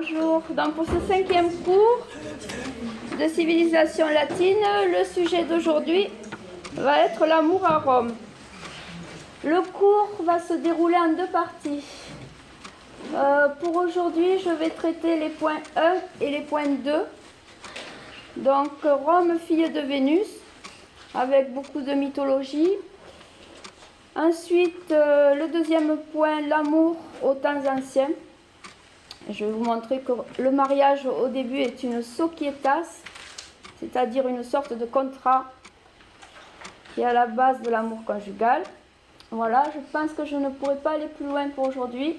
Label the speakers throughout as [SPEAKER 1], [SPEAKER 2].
[SPEAKER 1] Bonjour. Donc pour ce 5e cours de civilisation latine, le sujet d'aujourd'hui va être l'amour à Rome. Le cours va se dérouler en 2 parties. Pour aujourd'hui, je vais traiter les points 1 et les points 2. Donc Rome, fille de Vénus, avec beaucoup de mythologie. Ensuite, le 2e point, l'amour aux temps anciens. Je vais vous montrer que le mariage au début est une societas, c'est-à-dire une sorte de contrat qui est à la base de l'amour conjugal. Voilà, je pense que je ne pourrai pas aller plus loin pour aujourd'hui.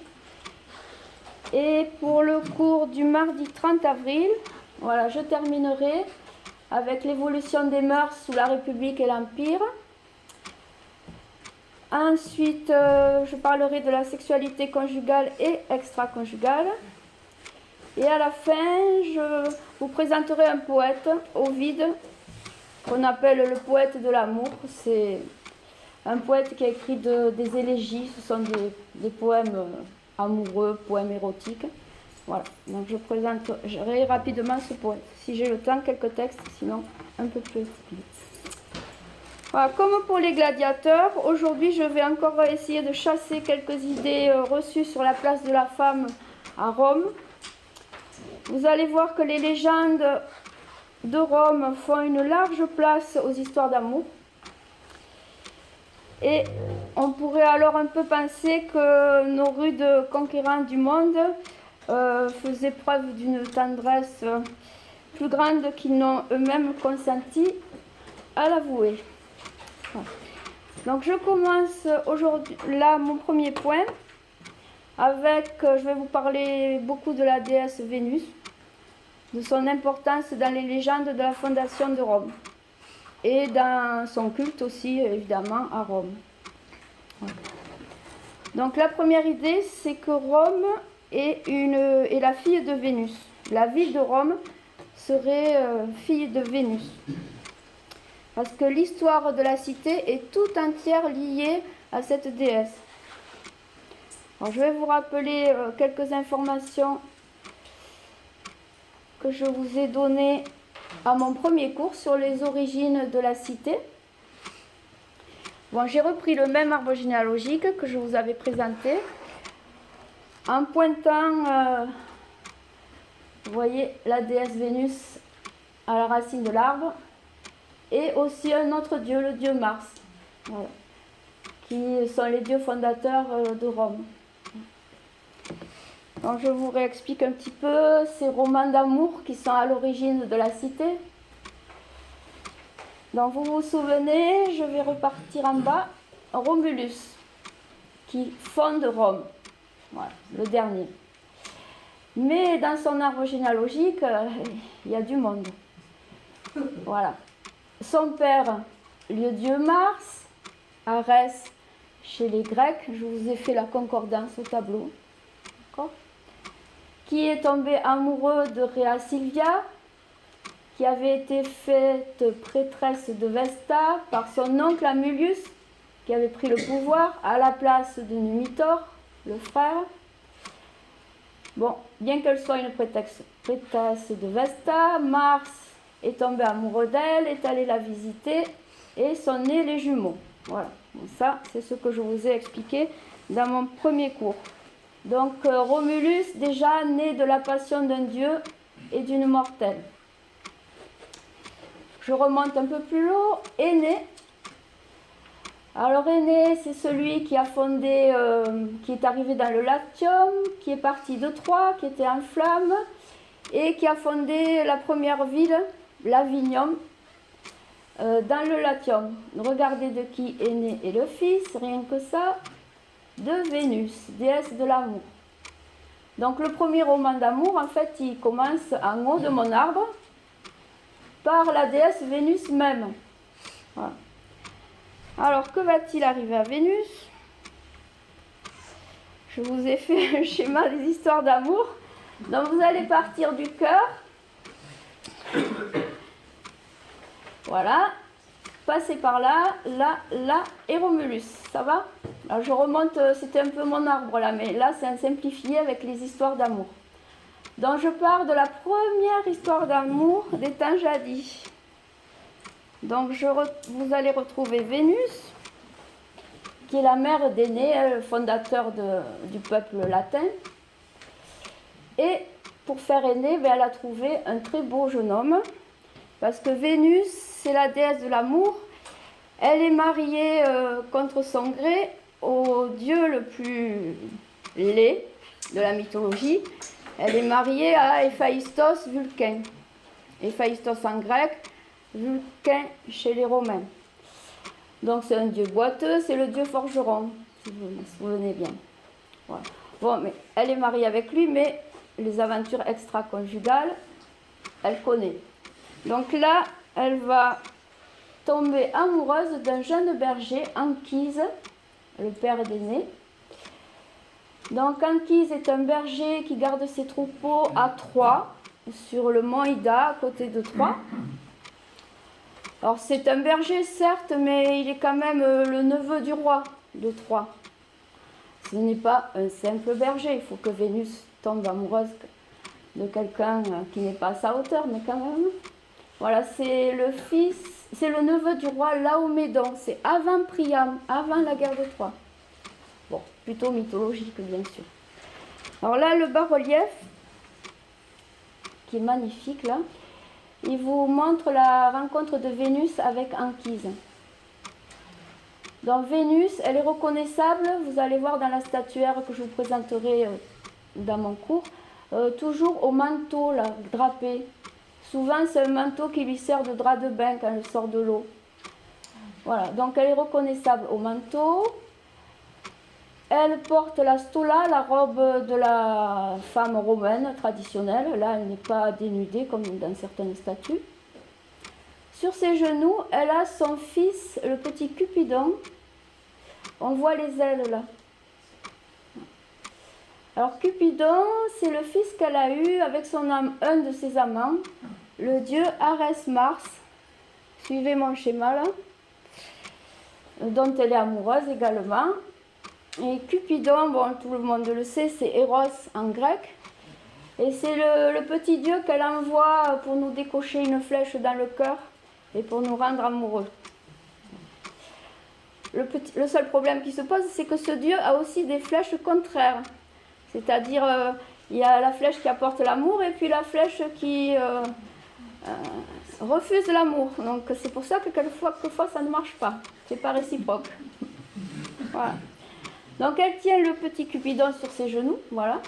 [SPEAKER 1] Et pour le cours du mardi 30 avril, voilà, je terminerai avec l'évolution des mœurs sous la République et l'Empire. Ensuite, je parlerai de la sexualité conjugale et extra-conjugale. Et à la fin, je vous présenterai un poète, Ovide, qu'on appelle le poète de l'amour. C'est un poète qui a écrit des élégies, ce sont des poèmes amoureux, poèmes érotiques. Voilà, donc je présenterai rapidement ce poète. Si j'ai le temps, quelques textes, sinon un peu plus vite. Voilà, comme pour les gladiateurs, aujourd'hui je vais encore essayer de chasser quelques idées reçues sur la place de la femme à Rome. Vous allez voir que les légendes de Rome font une large place aux histoires d'amour. Et on pourrait alors un peu penser que nos rudes conquérants du monde faisaient preuve d'une tendresse plus grande qu'ils n'ont eux-mêmes consenti à l'avouer. Voilà. Donc je commence aujourd'hui là mon premier point avec, je vais vous parler beaucoup de la déesse Vénus, de son importance dans les légendes de la fondation de Rome et dans son culte aussi évidemment à Rome. Voilà. Donc la première idée, c'est que Rome est la fille de Vénus. La ville de Rome serait fille de Vénus. Parce que l'histoire de la cité est tout entière liée à cette déesse. Alors, je vais vous rappeler quelques informations que je vous ai données à mon premier cours sur les origines de la cité. Bon, j'ai repris le même arbre généalogique que je vous avais présenté en pointant, vous voyez, la déesse Vénus à la racine de l'arbre et aussi un autre dieu, le dieu Mars, voilà, qui sont les dieux fondateurs de Rome. Donc je vous réexplique un petit peu ces romans d'amour qui sont à l'origine de la cité. Donc vous vous souvenez, je vais repartir en bas, Romulus, qui fonde Rome, voilà, le dernier. Mais dans son arbre généalogique, il y a du monde. Voilà. Son père, le dieu Mars, Arès chez les Grecs, je vous ai fait la concordance au tableau, qui est tombé amoureux de Rhea Silvia, qui avait été faite prêtresse de Vesta par son oncle Amulius, qui avait pris le pouvoir à la place de Numitor, le frère. Bon, bien qu'elle soit une prêtresse de Vesta, Mars est tombé amoureux d'elle, est allé la visiter et sont nés les jumeaux. Voilà, donc ça c'est ce que je vous ai expliqué dans mon premier cours. Donc Romulus, déjà né de la passion d'un dieu et d'une mortelle. Je remonte un peu plus haut, Énée. Alors Énée, c'est celui qui a fondé, qui est arrivé dans le Latium, qui est parti de Troie, qui était en flammes, et qui a fondé la première ville, l'Avinium, dans le Latium. Regardez de qui Énée est le fils, rien que ça, de Vénus, déesse de l'amour. Donc le premier roman d'amour, en fait, il commence en haut de mon arbre, par la déesse Vénus même. Voilà. Alors, que va-t-il arriver à Vénus? Je vous ai fait un schéma des histoires d'amour. Donc, vous allez partir du cœur. Voilà. Passez par là, là, et Romulus. Ça va? Alors, je remonte, c'était un peu mon arbre là, mais là, c'est un simplifié avec les histoires d'amour. Donc je pars de la première histoire d'amour des temps jadis. Donc vous allez retrouver Vénus, qui est la mère d'Énée, le fondateur du peuple latin. Et pour faire Énée, elle a trouvé un très beau jeune homme, parce que Vénus, c'est la déesse de l'amour. Elle est mariée contre son gré au dieu le plus laid de la mythologie. Elle est mariée à Héphaïstos Vulcain. Héphaïstos en grec, Vulcain chez les Romains. Donc c'est un dieu boiteux, c'est le dieu forgeron, si vous vous souvenez bien. Voilà. Bon, mais elle est mariée avec lui, mais les aventures extra-conjugales, elle connaît. Donc là, elle va tomber amoureuse d'un jeune berger, Anchise, le père d'Énée. Donc Anchise est un berger qui garde ses troupeaux à Troie, sur le mont Ida, à côté de Troie. Alors c'est un berger certes, mais il est quand même le neveu du roi de Troie. Ce n'est pas un simple berger, il faut que Vénus tombe amoureuse de quelqu'un qui n'est pas à sa hauteur, mais quand même. Voilà, c'est le neveu du roi Laomédon, c'est avant Priam, avant la guerre de Troie. Bon, plutôt mythologique bien sûr. Alors là, le bas-relief, qui est magnifique là, il vous montre la rencontre de Vénus avec Anchise. Donc Vénus, elle est reconnaissable, vous allez voir dans la statuaire que je vous présenterai dans mon cours, toujours au manteau là, drapé. Souvent c'est un manteau qui lui sert de drap de bain quand elle sort de l'eau. Voilà, donc elle est reconnaissable au manteau. Elle porte la stola, la robe de la femme romaine traditionnelle. Là, elle n'est pas dénudée comme dans certaines statues. Sur ses genoux, elle a son fils, le petit Cupidon. On voit les ailes là. Alors Cupidon, c'est le fils qu'elle a eu avec un de ses amants, le dieu Arès Mars. Suivez mon schéma là. Dont elle est amoureuse également. Et Cupidon, bon, tout le monde le sait, c'est Eros en grec. Et c'est le petit dieu qu'elle envoie pour nous décocher une flèche dans le cœur et pour nous rendre amoureux. Le seul problème qui se pose, c'est que ce dieu a aussi des flèches contraires. C'est-à-dire, il y a la flèche qui apporte l'amour et puis la flèche qui refuse l'amour. Donc c'est pour ça que quelquefois ça ne marche pas. C'est pas réciproque. Voilà. Donc elle tient le petit Cupidon sur ses genoux, voilà.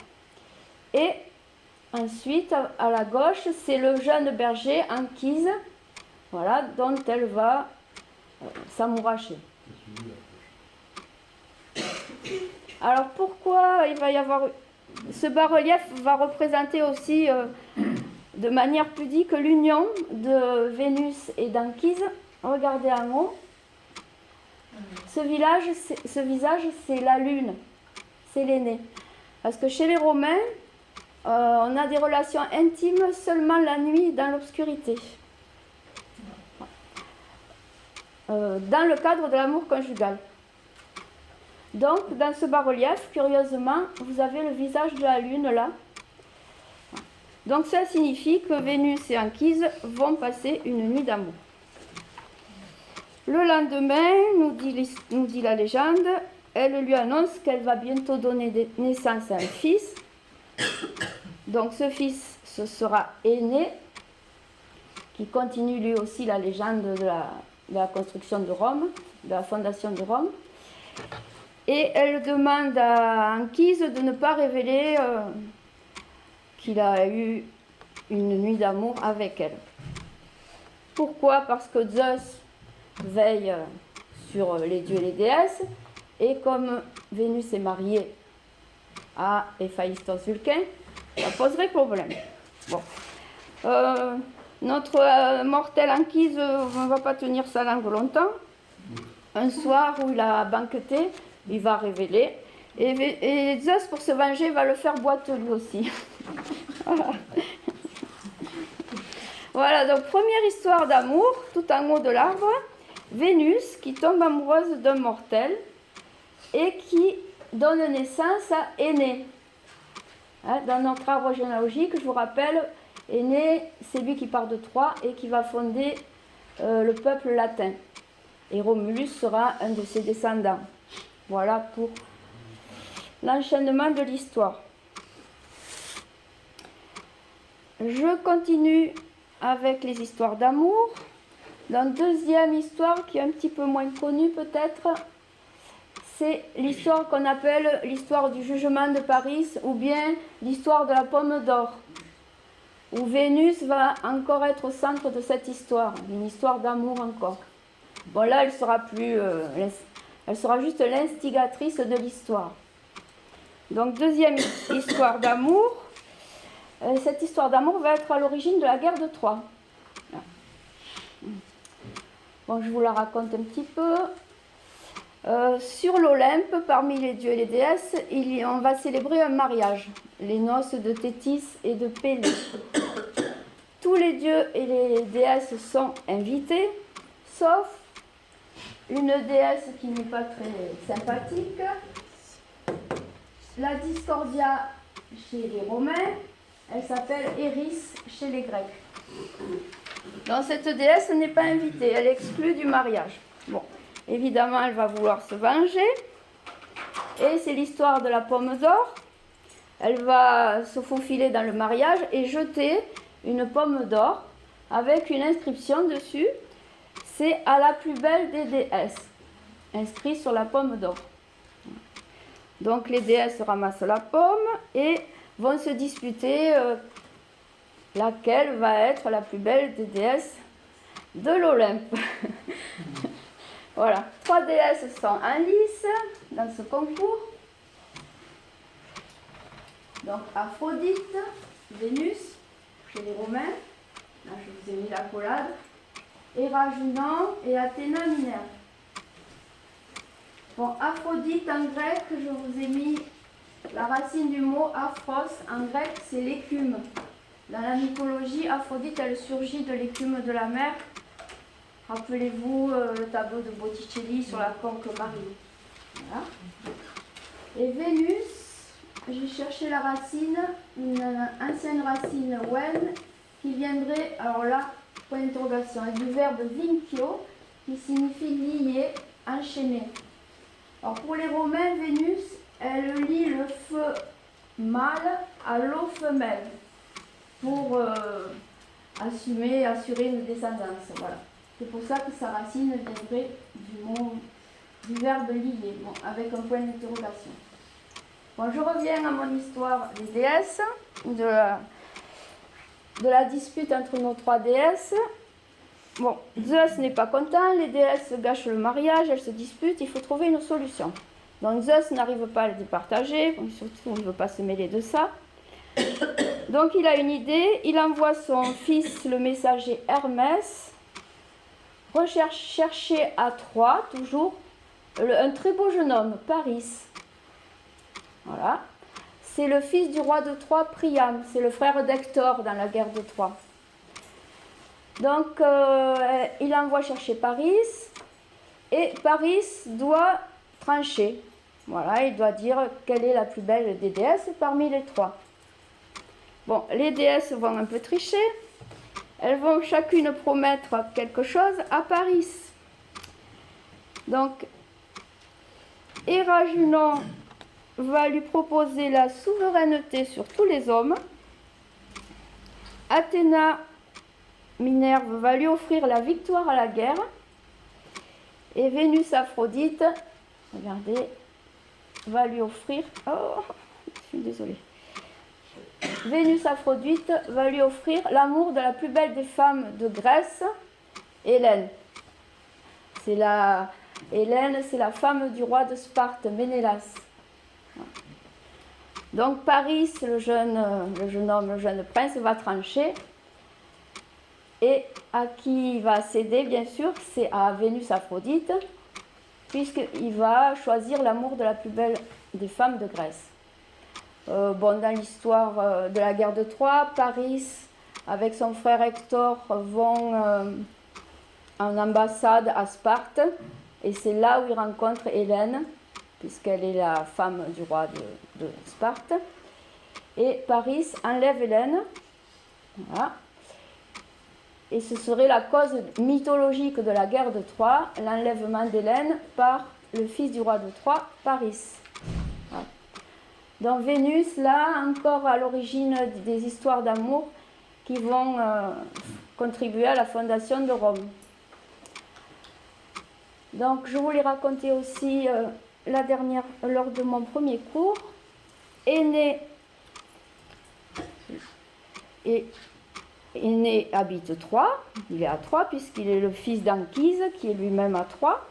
[SPEAKER 1] Et ensuite, à la gauche, c'est le jeune berger, Anchise, voilà, dont elle va s'amouracher. Alors pourquoi il va y avoir... Ce bas-relief va représenter aussi de manière pudique l'union de Vénus et d'Anchise. Regardez en haut. Ce visage, c'est la lune, c'est l'aîné. Parce que chez les Romains, on a des relations intimes seulement la nuit, dans l'obscurité. Dans le cadre de l'amour conjugal. Donc, dans ce bas-relief, curieusement, vous avez le visage de la lune là. Donc, ça signifie que Vénus et Anchise vont passer une nuit d'amour. Le lendemain, nous dit la légende, elle lui annonce qu'elle va bientôt donner naissance à un fils. Donc ce fils, ce sera Énée, qui continue lui aussi la légende de la construction de Rome, de la fondation de Rome. Et elle demande à Anchise de ne pas révéler qu'il a eu une nuit d'amour avec elle. Pourquoi? Parce que Zeus veille sur les dieux et les déesses, et comme Vénus est mariée à Héphaïstos Vulcain, ça poserait problème. Bon. Notre mortel Anchise ne va pas tenir sa langue longtemps. Un soir où il a banqueté, il va révéler, et Zeus, pour se venger, va le faire boiteux lui aussi. Voilà. Voilà, donc première histoire d'amour, tout en haut de l'arbre. Vénus qui tombe amoureuse d'un mortel et qui donne naissance à Énée. Hein, dans notre arbre généalogique, je vous rappelle, est né, c'est lui qui part de Troie et qui va fonder le peuple latin. Et Romulus sera un de ses descendants. Voilà pour l'enchaînement de l'histoire. Je continue avec les histoires d'amour. La deuxième histoire, qui est un petit peu moins connue peut-être, c'est l'histoire qu'on appelle l'histoire du jugement de Paris ou bien l'histoire de la pomme d'or, où Vénus va encore être au centre de cette histoire, une histoire d'amour encore. Bon là, elle sera juste l'instigatrice de l'histoire. Donc deuxième histoire d'amour. Cette histoire d'amour va être à l'origine de la guerre de Troie. Bon, je vous la raconte un petit peu. Sur l'Olympe, parmi les dieux et les déesses, on va célébrer un mariage, les noces de Thétis et de Pélée. Tous les dieux et les déesses sont invités, sauf une déesse qui n'est pas très sympathique, la Discordia chez les Romains, elle s'appelle Eris chez les Grecs. Donc cette déesse n'est pas invitée, elle est exclue du mariage. Bon, évidemment, elle va vouloir se venger. Et c'est l'histoire de la pomme d'or. Elle va se faufiler dans le mariage et jeter une pomme d'or avec une inscription dessus. C'est à la plus belle des déesses, inscrit sur la pomme d'or. Donc les déesses ramassent la pomme et vont se disputer laquelle va être la plus belle des déesses de l'Olympe. Voilà, 3 déesses sont en lice dans ce concours. Donc Aphrodite, Vénus, chez les Romains, là je vous ai mis la collade, Héra Junon et Athéna Minerve. Bon, Aphrodite en grec, je vous ai mis la racine du mot aphros, en grec c'est l'écume. Dans la mythologie, Aphrodite elle surgit de l'écume de la mer. Rappelez-vous le tableau de Botticelli sur la conque marine. Voilà. Et Vénus, j'ai cherché la racine, une ancienne racine wen, qui viendrait, alors là, point d'interrogation, du verbe vinccio, qui signifie lier, enchaîner. Alors pour les Romains, Vénus, elle lie le feu mâle à l'eau femelle pour assurer une descendance. Voilà. C'est pour ça que sa racine viendrait du verbe lier, bon, avec un point d'interrogation. Bon, je reviens à mon histoire des déesses, de la dispute entre nos 3 déesses. Bon, Zeus n'est pas content, les déesses gâchent le mariage, elles se disputent, il faut trouver une solution. Donc Zeus n'arrive pas à le départager, bon, surtout on ne veut pas se mêler de ça. Donc il a une idée, il envoie son fils, le messager Hermès, chercher à Troie, toujours, un très beau jeune homme, Paris. Voilà. C'est le fils du roi de Troie, Priam, c'est le frère d'Hector dans la guerre de Troie. Donc il envoie chercher Paris, et Paris doit trancher. Voilà, il doit dire quelle est la plus belle des déesses parmi les 3. Bon, les déesses vont un peu tricher. Elles vont chacune promettre quelque chose à Paris. Donc, Héra Junon va lui proposer la souveraineté sur tous les hommes. Athéna Minerve va lui offrir la victoire à la guerre. Et Vénus Aphrodite, regardez, va lui offrir... Oh, je suis désolée. Vénus Aphrodite va lui offrir l'amour de la plus belle des femmes de Grèce, Hélène. Hélène, c'est la femme du roi de Sparte, Ménélas. Donc Paris, le jeune homme, le jeune prince, va trancher. Et à qui il va céder, bien sûr, c'est à Vénus Aphrodite, puisqu'il va choisir l'amour de la plus belle des femmes de Grèce. Bon, dans l'histoire de la guerre de Troie, Paris, avec son frère Hector, vont en ambassade à Sparte, et c'est là où il rencontre Hélène, puisqu'elle est la femme du roi de Sparte. Et Paris enlève Hélène. Voilà. Et ce serait la cause mythologique de la guerre de Troie, l'enlèvement d'Hélène par le fils du roi de Troie, Paris. Voilà. Donc Vénus, là, encore à l'origine des histoires d'amour qui vont contribuer à la fondation de Rome. Donc je voulais raconter aussi la dernière, lors de mon premier cours, Énée habite Troie, il est à Troie puisqu'il est le fils d'Anchise qui est lui-même à Troie.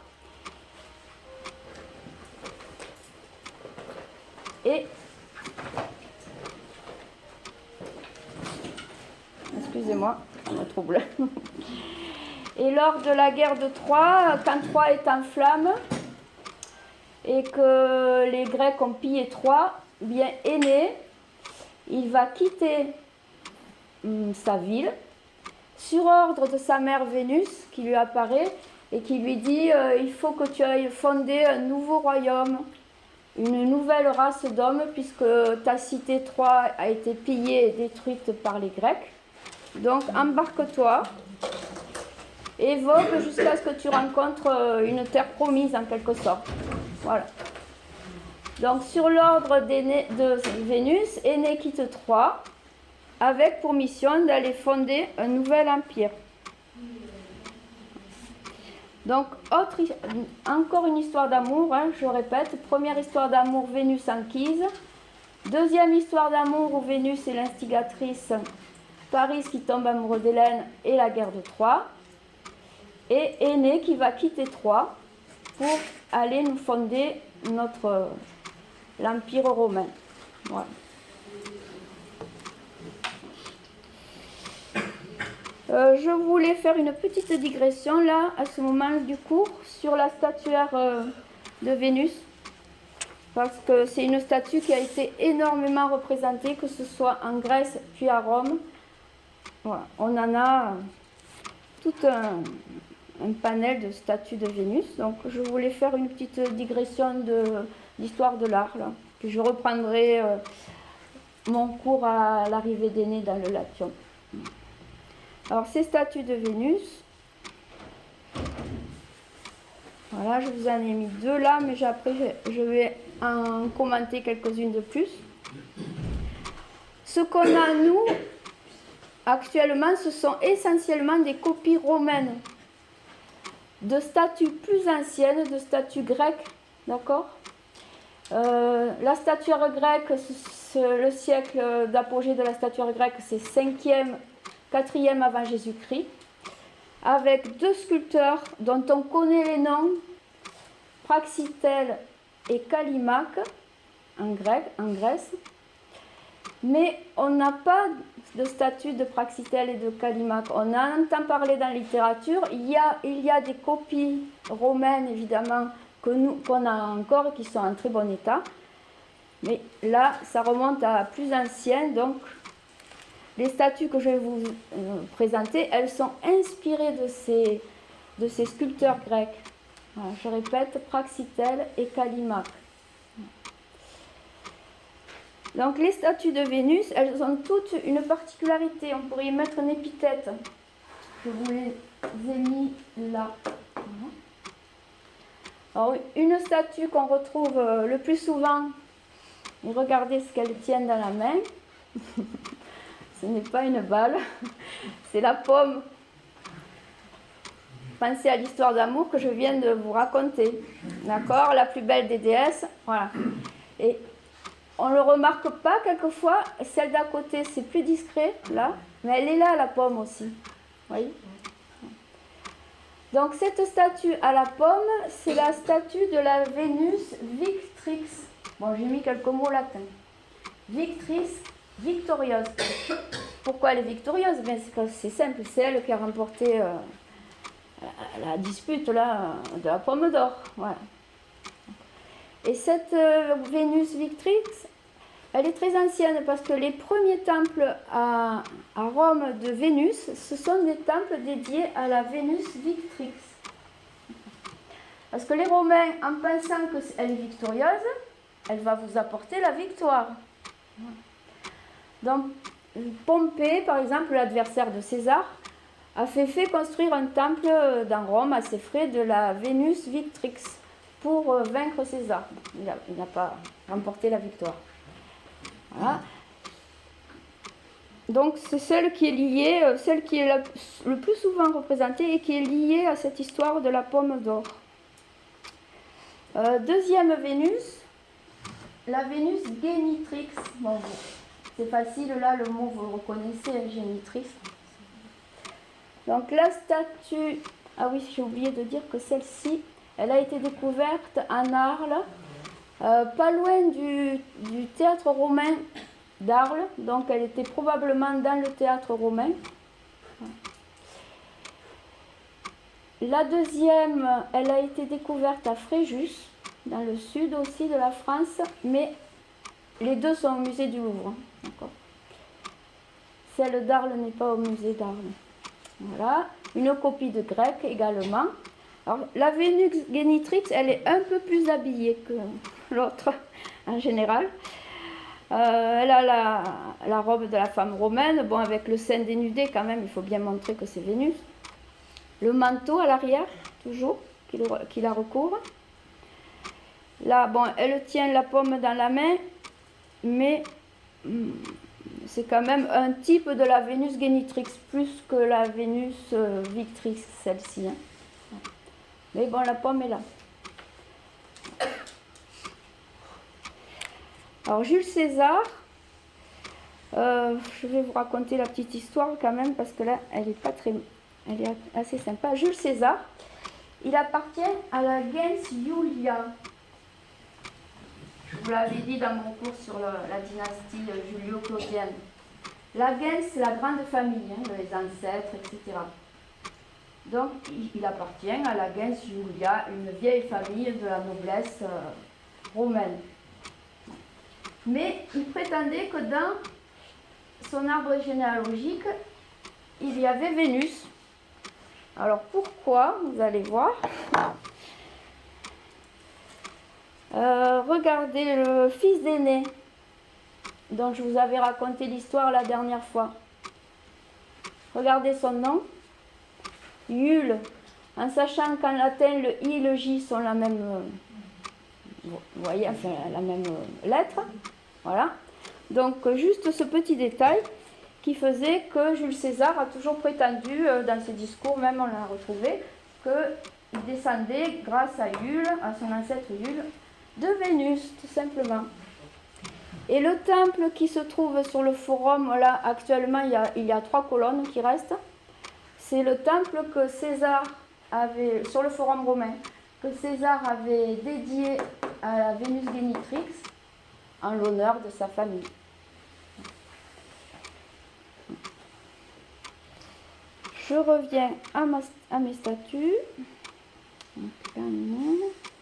[SPEAKER 1] Et excusez-moi, je me trouble. Et lors de la guerre de Troie, quand Troie est en flammes et que les Grecs ont pillé Troie, bien Énée, il va quitter sa ville sur ordre de sa mère Vénus qui lui apparaît et qui lui dit il faut que tu ailles fonder un nouveau royaume, une nouvelle race d'hommes puisque ta cité Troie a été pillée et détruite par les Grecs. Donc embarque-toi et vogue jusqu'à ce que tu rencontres une terre promise en quelque sorte. Voilà. Donc sur l'ordre de Vénus, Énée quitte Troie avec pour mission d'aller fonder un nouvel empire. Donc encore une histoire d'amour, hein, je répète. Première histoire d'amour, Vénus-Anchise. Deuxième histoire d'amour où Vénus est l'instigatrice, Paris qui tombe amoureux d'Hélène et la guerre de Troie. Et Énée qui va quitter Troie pour aller nous fonder l'Empire romain. Voilà. Je voulais faire une petite digression là, à ce moment du cours, sur la statuaire de Vénus, parce que c'est une statue qui a été énormément représentée, que ce soit en Grèce puis à Rome. Voilà. On en a tout un panel de statues de Vénus, donc je voulais faire une petite digression de l'histoire de l'art, là, puis je reprendrai mon cours à l'arrivée d'Énée dans le Latium. Alors, ces statues de Vénus, voilà, je vous en ai mis deux là, mais après, je vais en commenter quelques-unes de plus. Ce qu'on a, nous, actuellement, ce sont essentiellement des copies romaines de statues plus anciennes, de statues grecques, d'accord ? La statuaire grecque, le siècle d'apogée de la statuaire grecque, c'est 5e, 4e avant Jésus-Christ, avec deux sculpteurs dont on connaît les noms, Praxitèle et Callimaque, en Grèce, mais on n'a pas de statue de Praxitèle et de Callimaque. On en entend parler dans la littérature, il y a des copies romaines, évidemment, qu'on a encore, qui sont en très bon état, mais là, ça remonte à plus ancien, donc les statues que je vais vous présenter, elles sont inspirées de ces sculpteurs grecs. Voilà, je répète, Praxitèle et Callimaque. Donc les statues de Vénus, elles ont toutes une particularité. On pourrait y mettre une épithète. Je vous les ai mis là. Alors, une statue qu'on retrouve le plus souvent, et regardez ce qu'elle tient dans la main. Ce n'est pas une balle, c'est la pomme. Pensez à l'histoire d'amour que je viens de vous raconter. D'accord ? La plus belle des déesses. Voilà. Et on ne le remarque pas quelquefois. Celle d'à côté, c'est plus discret, là. Mais elle est là, la pomme aussi. Vous voyez ? Donc, cette statue à la pomme, c'est la statue de la Vénus Victrix. Bon, j'ai mis quelques mots latins. Victrix, victorieuse. Pourquoi elle est victorieuse ? Bien, c'est simple, c'est elle qui a remporté la dispute là, de la pomme d'or. Voilà. Et cette Vénus Victrix, elle est très ancienne parce que les premiers temples à Rome de Vénus, ce sont des temples dédiés à la Vénus Victrix. Parce que les Romains, en pensant qu'elle est victorieuse, elle va vous apporter la victoire. Donc, Pompée, par exemple, l'adversaire de César, a fait construire un temple dans Rome à ses frais de la Vénus Victrix pour vaincre César. Il n'a pas remporté la victoire. Voilà. Donc c'est celle qui est liée, celle qui est le plus souvent représentée et qui est liée à cette histoire de la pomme d'or. Deuxième Vénus, la Vénus Génitrix. Bon, c'est facile, là le mot vous le reconnaissez, Génitrix. Donc la statue, ah oui, j'ai oublié de dire que celle-ci, elle a été découverte en Arles, pas loin du théâtre romain d'Arles, donc elle était probablement dans le théâtre romain. La deuxième, elle a été découverte à Fréjus, dans le sud aussi de la France, mais les deux sont au musée du Louvre. Celle d'Arles n'est pas au musée d'Arles. Voilà, une copie de grec également. Alors, la Vénus Génitrix, elle est un peu plus habillée que l'autre en général. Elle a la robe de la femme romaine, bon, avec le sein dénudé quand même, il faut bien montrer que c'est Vénus. Le manteau à l'arrière, toujours, qui la recouvre. Là, bon, elle tient la pomme dans la main, mais c'est quand même un type de la Vénus Génitrix, plus que la Vénus Victrix, celle-ci. Hein. Mais bon, la pomme est là. Alors, Jules César, je vais vous raconter la petite histoire quand même, parce que là, elle est assez sympa. Jules César, il appartient à la gens Julia. Je vous l'avais dit dans mon cours sur la dynastie julio-claudienne. La gens, c'est la grande famille, hein, les ancêtres, etc. Donc, il appartient à la gens Julia, une vieille famille de la noblesse romaine. Mais il prétendait que dans son arbre généalogique, il y avait Vénus. Alors pourquoi? Vous allez voir. Regardez le fils d'aîné, dont je vous avais raconté l'histoire la dernière fois. Regardez son nom, Yule, en sachant qu'en latin le I et le J sont la même, vous voyez, enfin, la même lettre. Voilà. Donc juste ce petit détail qui faisait que Jules César a toujours prétendu, dans ses discours, même on l'a retrouvé, qu'il descendait grâce à Yule, à son ancêtre Yule, de Vénus, tout simplement. Et le temple qui se trouve sur le forum, là, actuellement, il y a 3 colonnes qui restent. C'est le temple que César avait, sur le forum romain, que César avait dédié à la Vénus Génitrix, en l'honneur de sa famille. Je reviens à mes statues.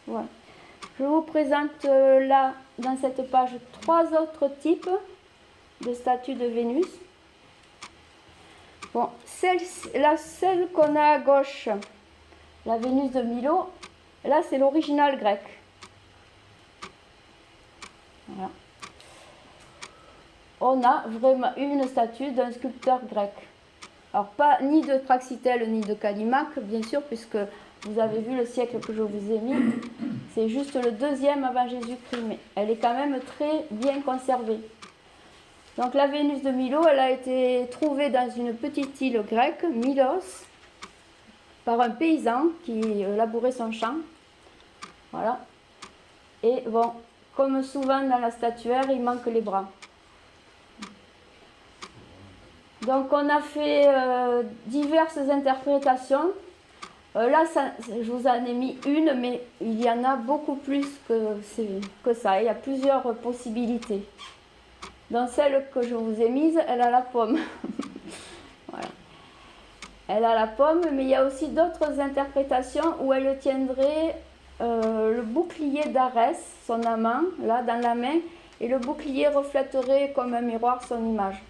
[SPEAKER 1] Voilà. Je vous présente là, dans cette page, 3 autres types de statues de Vénus. Bon, celle qu'on a à gauche, la Vénus de Milo, là c'est l'original grec. Voilà. On a vraiment une statue d'un sculpteur grec. Alors pas ni de Praxitèle ni de Callimaque, bien sûr, puisque vous avez vu le siècle que je vous ai mis, c'est juste le 2e avant Jésus-Christ, mais elle est quand même très bien conservée. Donc la Vénus de Milo, elle a été trouvée dans une petite île grecque, Milos, par un paysan qui labourait son champ. Voilà. Et bon, comme souvent dans la statuaire, il manque les bras. Donc on a fait diverses interprétations. Là, je vous en ai mis une, mais il y en a beaucoup plus que ça. Il y a plusieurs possibilités. Dans celle que je vous ai mise, elle a la pomme. Voilà. Elle a la pomme, mais il y a aussi d'autres interprétations où elle tiendrait le bouclier d'Arès, son amant, là, dans la main, et le bouclier reflèterait comme un miroir son image.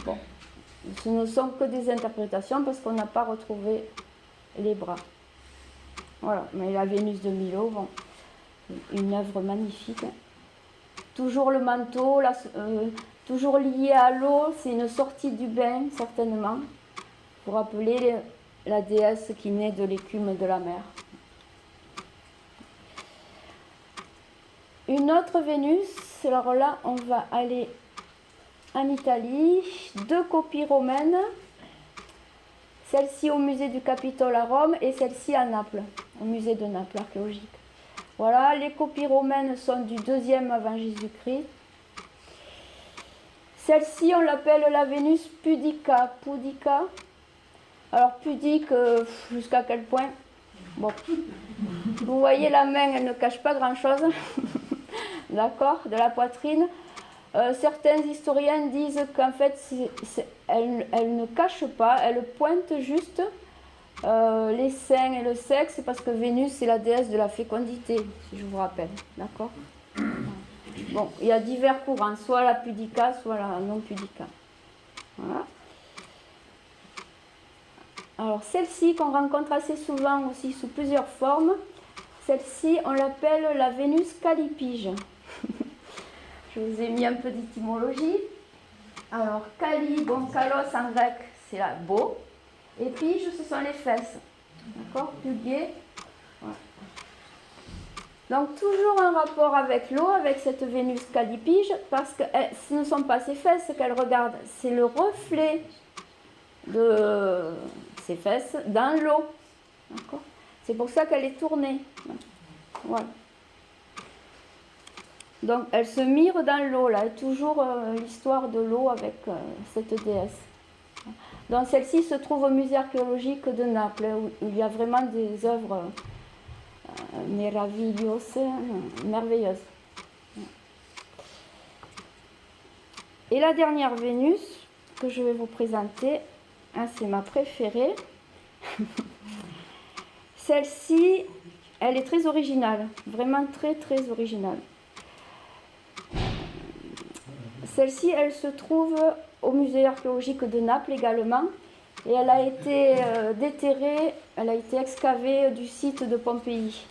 [SPEAKER 1] Bon, ce ne sont que des interprétations parce qu'on n'a pas retrouvé les bras. Voilà, mais la Vénus de Milo, bon, une œuvre magnifique. Toujours le manteau, toujours lié à l'eau, c'est une sortie du bain, certainement, pour rappeler la déesse qui naît de l'écume de la mer. Une autre Vénus, alors là, on va aller en Italie, 2 copies romaines, celle-ci au musée du Capitole à Rome et celle-ci à Naples, au musée de Naples archéologique. Voilà, les copies romaines sont du 2e avant Jésus-Christ. Celle-ci, on l'appelle la Vénus pudica. Pudica. Alors, pudique, jusqu'à quel point? Bon. Vous voyez, la main, elle ne cache pas grand-chose. D'accord? De la poitrine. Certains historiens disent qu'en fait, elle ne cache pas, elle pointe juste les seins et le sexe, parce que Vénus, c'est la déesse de la fécondité, si je vous rappelle. D'accord? Bon, il y a divers courants, soit la pudica, soit la non pudica. Voilà. Alors, celle-ci, qu'on rencontre assez souvent aussi sous plusieurs formes, celle-ci, on l'appelle la Vénus calipige. Je vous ai mis un peu d'étymologie. Alors, cali, bon, kalos en grec, c'est la beau. Et pige, ce sont les fesses. D'accord? Puguer. Voilà. Donc, toujours un rapport avec l'eau, avec cette Vénus calipige, parce que ce ne sont pas ses fesses qu'elle regarde, c'est le reflet de ses fesses dans l'eau. D'accord? C'est pour ça qu'elle est tournée. Voilà. Donc, elle se mire dans l'eau, là, toujours l'histoire de l'eau avec cette déesse. Donc, celle-ci se trouve au musée archéologique de Naples, où il y a vraiment des œuvres merveilleuses. Et la dernière Vénus que je vais vous présenter, c'est ma préférée. Celle-ci, elle est très originale, vraiment très très originale. Celle-ci, elle se trouve au musée archéologique de Naples également, et elle a été déterrée, elle a été excavée du site de Pompéi.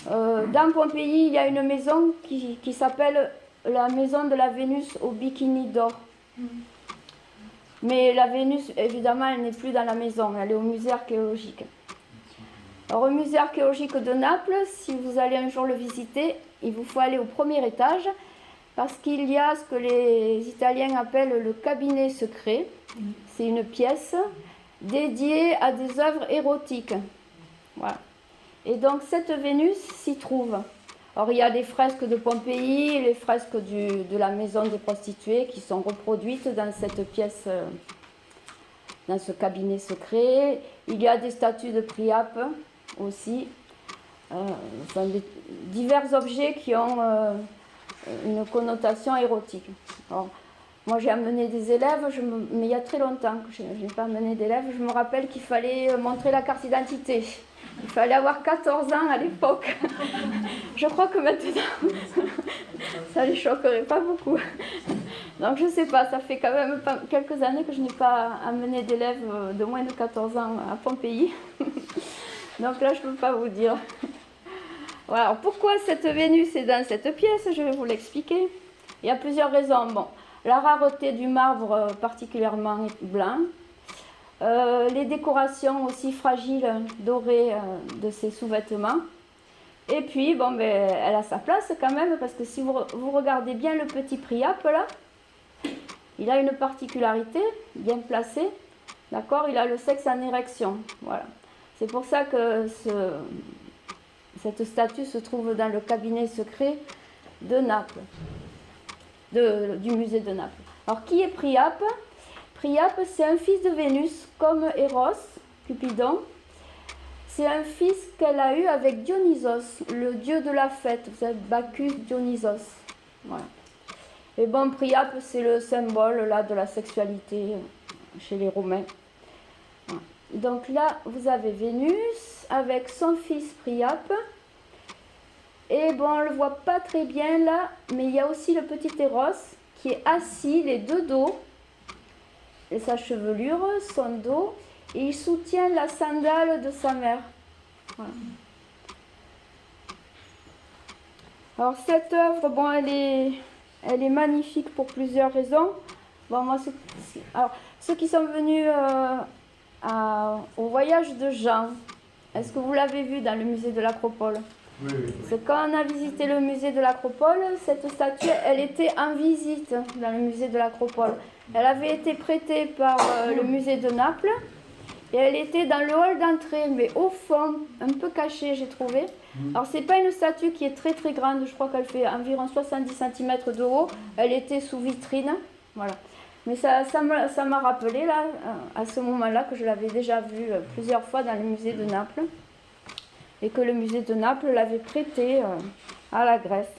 [SPEAKER 1] Dans Pompéi, il y a une maison qui s'appelle la maison de la Vénus au bikini d'or. Mais la Vénus, évidemment, elle n'est plus dans la maison, elle est au musée archéologique. Alors, au musée archéologique de Naples, si vous allez un jour le visiter, il vous faut aller au premier étage, parce qu'il y a ce que les Italiens appellent le cabinet secret. C'est une pièce dédiée à des œuvres érotiques. Voilà. Et donc cette Vénus s'y trouve. Alors il y a des fresques de Pompéi, les fresques de la maison des prostituées qui sont reproduites dans cette pièce, dans ce cabinet secret. Il y a des statues de Priape aussi. Divers objets qui ont une connotation érotique. Alors, moi j'ai amené des élèves, mais il y a très longtemps que je n'ai pas amené d'élèves. Je me rappelle qu'il fallait montrer la carte d'identité. Il fallait avoir 14 ans à l'époque. Je crois que maintenant, ça ne les choquerait pas beaucoup. Donc je ne sais pas, ça fait quand même quelques années que je n'ai pas amené d'élèves de moins de 14 ans à Pompéi. Donc là, je ne peux pas vous dire. Voilà. Alors, pourquoi cette Vénus est dans cette pièce? Je vais vous l'expliquer. Il y a plusieurs raisons. Bon, la rareté du marbre particulièrement blanc. Les décorations aussi fragiles, dorées de ses sous-vêtements. Et puis, bon, elle a sa place quand même, parce que si vous regardez bien le petit Priape, là, il a une particularité, bien placée, d'accord? Il a le sexe en érection, voilà. C'est pour ça que cette statue se trouve dans le cabinet secret de Naples, du musée de Naples. Alors, qui est Priape? Priape, c'est un fils de Vénus, comme Eros, Cupidon. C'est un fils qu'elle a eu avec Dionysos, le dieu de la fête, vous savez, Bacchus Dionysos. Voilà. Et bon, Priape, c'est le symbole là, de la sexualité chez les Romains. Voilà. Donc là, vous avez Vénus avec son fils Priape. Et bon, on ne le voit pas très bien là, mais il y a aussi le petit Eros qui est assis, les deux dos, et sa chevelure, son dos, et il soutient la sandale de sa mère. Voilà. Alors cette œuvre, bon, elle est Elle est magnifique pour plusieurs raisons. Bon, moi, alors, ceux qui sont venus au voyage de Jean, est-ce que vous l'avez vu dans le musée de l'Acropole?
[SPEAKER 2] Oui, oui.
[SPEAKER 1] C'est quand on a visité le musée de l'Acropole, cette statue, elle était en visite dans le musée de l'Acropole. Elle avait été prêtée par le musée de Naples et elle était dans le hall d'entrée, mais au fond, un peu cachée, j'ai trouvé. Alors, c'est pas une statue qui est très très grande, je crois qu'elle fait environ 70 cm de haut. Elle était sous vitrine, voilà. Mais ça m'a rappelé là, à ce moment-là, que je l'avais déjà vue plusieurs fois dans le musée de Naples et que le musée de Naples l'avait prêtée à la Grèce.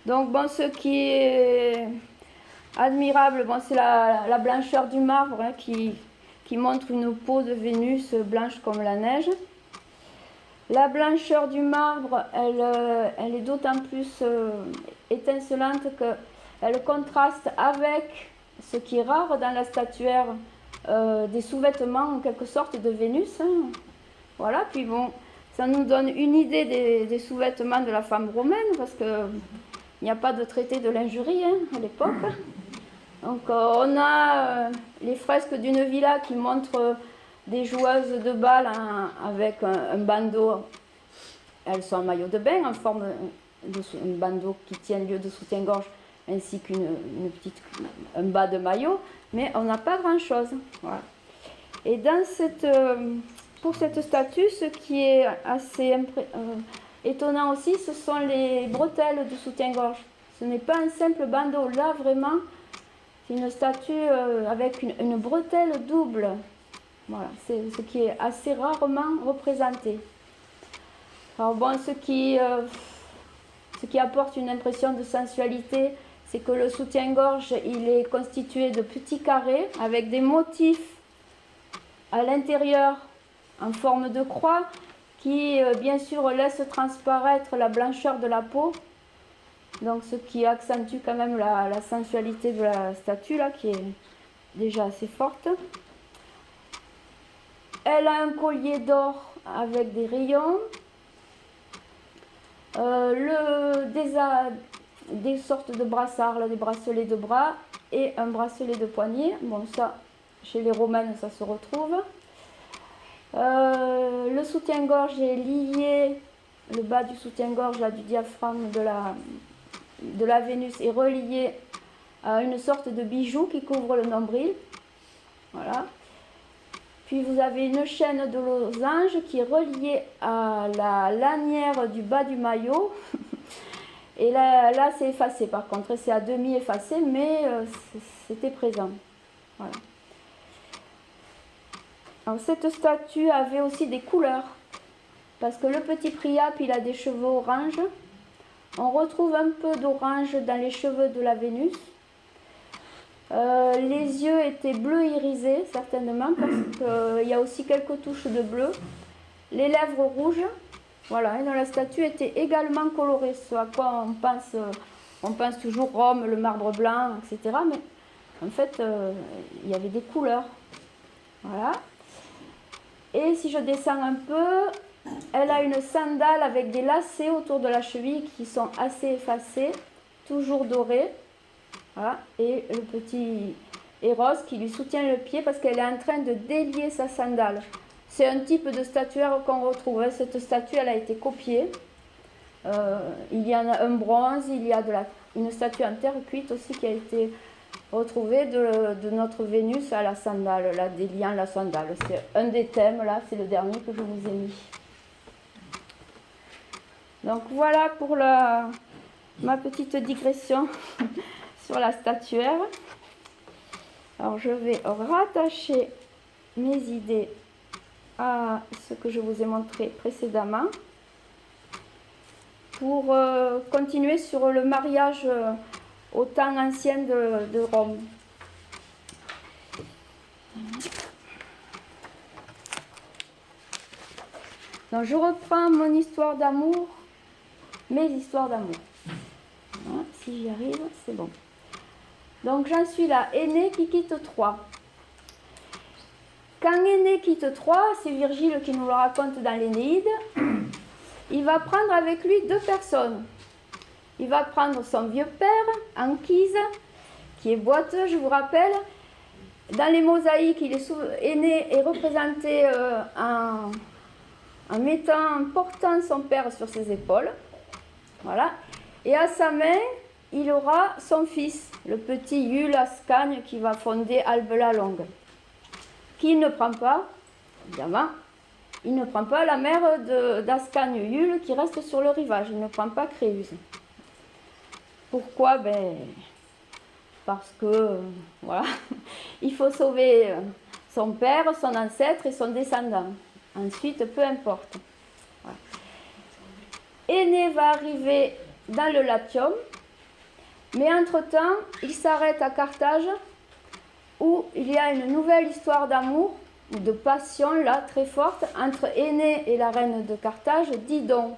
[SPEAKER 1] Donc bon, ce qui est admirable, bon, c'est la blancheur du marbre hein, qui montre une peau de Vénus blanche comme la neige. La blancheur du marbre, elle est d'autant plus étincelante qu'elle contraste avec ce qui est rare dans la statuaire, des sous-vêtements en quelque sorte de Vénus. Hein. Voilà, puis bon, ça nous donne une idée des sous-vêtements de la femme romaine, parce qu'il n'y a pas de traité de l'injurie hein, à l'époque. Donc on a les fresques d'une villa qui montrent des joueuses de bal avec un bandeau. Elles sont en maillot de bain en forme un bandeau qui tient lieu de soutien-gorge ainsi un bas de maillot, mais on n'a pas grand-chose. Voilà. Et pour cette statue, ce qui est assez étonnant aussi, ce sont les bretelles de soutien-gorge. Ce n'est pas un simple bandeau, là vraiment, c'est une statue avec une bretelle double. Voilà, c'est ce qui est assez rarement représenté. Alors bon, ce qui apporte une impression de sensualité, c'est que le soutien-gorge, il est constitué de petits carrés avec des motifs à l'intérieur en forme de croix qui, bien sûr, laissent transparaître la blancheur de la peau. Donc ce qui accentue quand même la sensualité de la statue, là, qui est déjà assez forte. Elle a un collier d'or avec des rayons. Des sortes de brassards, là, des bracelets de bras et un bracelet de poignet. Bon, ça, chez les Romaines, ça se retrouve. Le soutien-gorge est lié, le bas du soutien-gorge, du diaphragme de la Vénus, est relié à une sorte de bijou qui couvre le nombril. Voilà. Puis vous avez une chaîne de losange qui est reliée à la lanière du bas du maillot. Et là c'est effacé par contre, c'est à demi effacé, mais c'était présent. Voilà. Alors, cette statue avait aussi des couleurs, parce que le petit Priape, il a des cheveux orange. On retrouve un peu d'orange dans les cheveux de la Vénus. Les yeux étaient bleus irisés, certainement, parce qu'il y a aussi quelques touches de bleu. Les lèvres rouges, voilà, et dans la statue était également colorée, ce à quoi on pense toujours Rome, le marbre blanc, etc. Mais en fait, il y avait des couleurs. Voilà. Et si je descends un peu, elle a une sandale avec des lacets autour de la cheville qui sont assez effacés, toujours dorés. Voilà. Et le petit Eros qui lui soutient le pied parce qu'elle est en train de délier sa sandale. C'est un type de statuaire qu'on retrouve. Cette statue, elle a été copiée. Il y en a un bronze, il y a une statue en terre cuite aussi qui a été retrouvée de notre Vénus à la sandale, là, déliant la sandale. C'est un des thèmes, là, c'est le dernier que je vous ai mis. Donc voilà pour ma petite digression sur la statuaire. Alors je vais rattacher mes idées à ce que je vous ai montré précédemment pour continuer sur le mariage au temps ancien de Rome. Donc je reprends mon histoire d'amour, mes histoires d'amour. Voilà, si j'y arrive, c'est bon. Donc j'en suis là, Énée qui quitte Troie. Quand Énée quitte Troie, c'est Virgile qui nous le raconte dans l'Énéide, il va prendre avec lui 2 personnes. il va prendre son vieux père, Anchise, qui est boiteux, je vous rappelle. Dans les mosaïques, Énée est représenté en portant son père sur ses épaules. Voilà. Et à sa main, il aura son fils, le petit Yule Ascagne, qui va fonder Albe la Longue. Qu'il ne prend pas, évidemment, il ne prend pas la mère d'Ascagne Yule qui reste sur le rivage, il ne prend pas Créuse. Pourquoi? Parce que, voilà, il faut sauver son père, son ancêtre et son descendant. Ensuite, peu importe. Voilà. Énée va arriver dans le Latium, mais entre-temps, il s'arrête à Carthage, où il y a une nouvelle histoire d'amour, ou de passion, là, très forte, entre Énée et la reine de Carthage, Didon.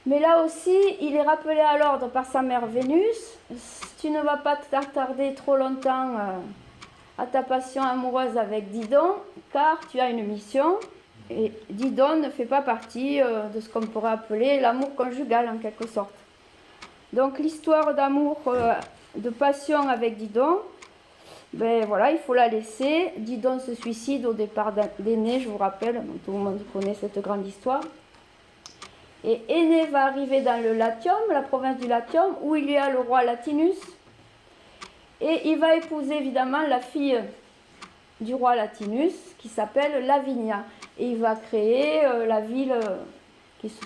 [SPEAKER 1] Mais là aussi, il est rappelé à l'ordre par sa mère Vénus. Tu ne vas pas t'attarder trop longtemps à ta passion amoureuse avec Didon, car tu as une mission. Et Didon ne fait pas partie de ce qu'on pourrait appeler l'amour conjugal, en quelque sorte. Donc l'histoire d'amour, de passion avec Didon, voilà, il faut la laisser. Didon se suicide au départ d'Énée, je vous rappelle, tout le monde connaît cette grande histoire. Et Énée va arriver dans le Latium, la province du Latium, où il y a le roi Latinus. Et il va épouser évidemment la fille du roi Latinus, qui s'appelle Lavinia. Et il va créer la ville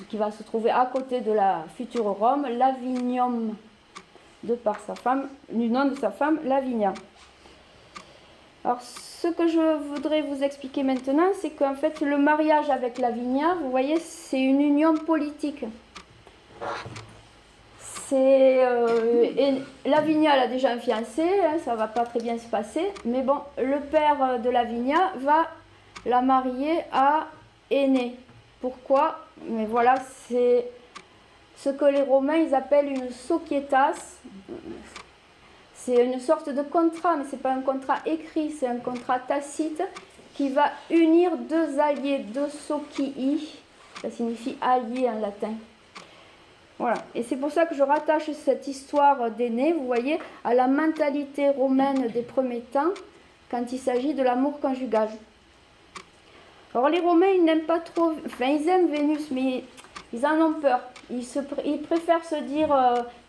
[SPEAKER 1] qui va se trouver à côté de la future Rome, Lavinium, de par sa femme, du nom de sa femme, Lavinia. Alors, ce que je voudrais vous expliquer maintenant, c'est qu'en fait, le mariage avec Lavinia, vous voyez, c'est une union politique. Lavinia, elle a déjà un fiancé, hein, ça ne va pas très bien se passer, mais bon, le père de Lavinia va la marier à Énée. Pourquoi? Mais voilà, c'est ce que les Romains ils appellent une societas. C'est une sorte de contrat, mais ce n'est pas un contrat écrit, c'est un contrat tacite qui va unir deux alliés, deux socii, ça signifie allié en latin. Voilà, et c'est pour ça que je rattache cette histoire d'Énée, vous voyez, à la mentalité romaine des premiers temps, quand il s'agit de l'amour conjugal. Alors les Romains, ils n'aiment pas trop, enfin ils aiment Vénus, mais ils en ont peur. Ils préfèrent se dire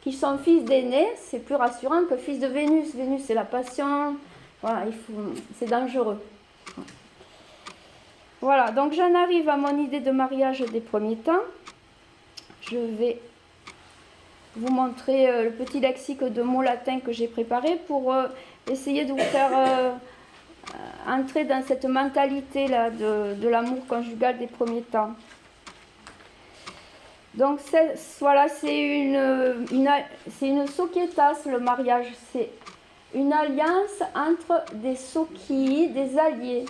[SPEAKER 1] qu'ils sont fils d'Énée, c'est plus rassurant que fils de Vénus. Vénus, c'est la passion, voilà, c'est dangereux. Voilà, donc j'en arrive à mon idée de mariage des premiers temps. Je vais vous montrer le petit lexique de mots latins que j'ai préparé pour essayer de vous faire entrer dans cette mentalité-là de l'amour conjugal des premiers temps. Donc voilà, c'est une societas, le mariage, c'est une alliance entre des socii, des alliés.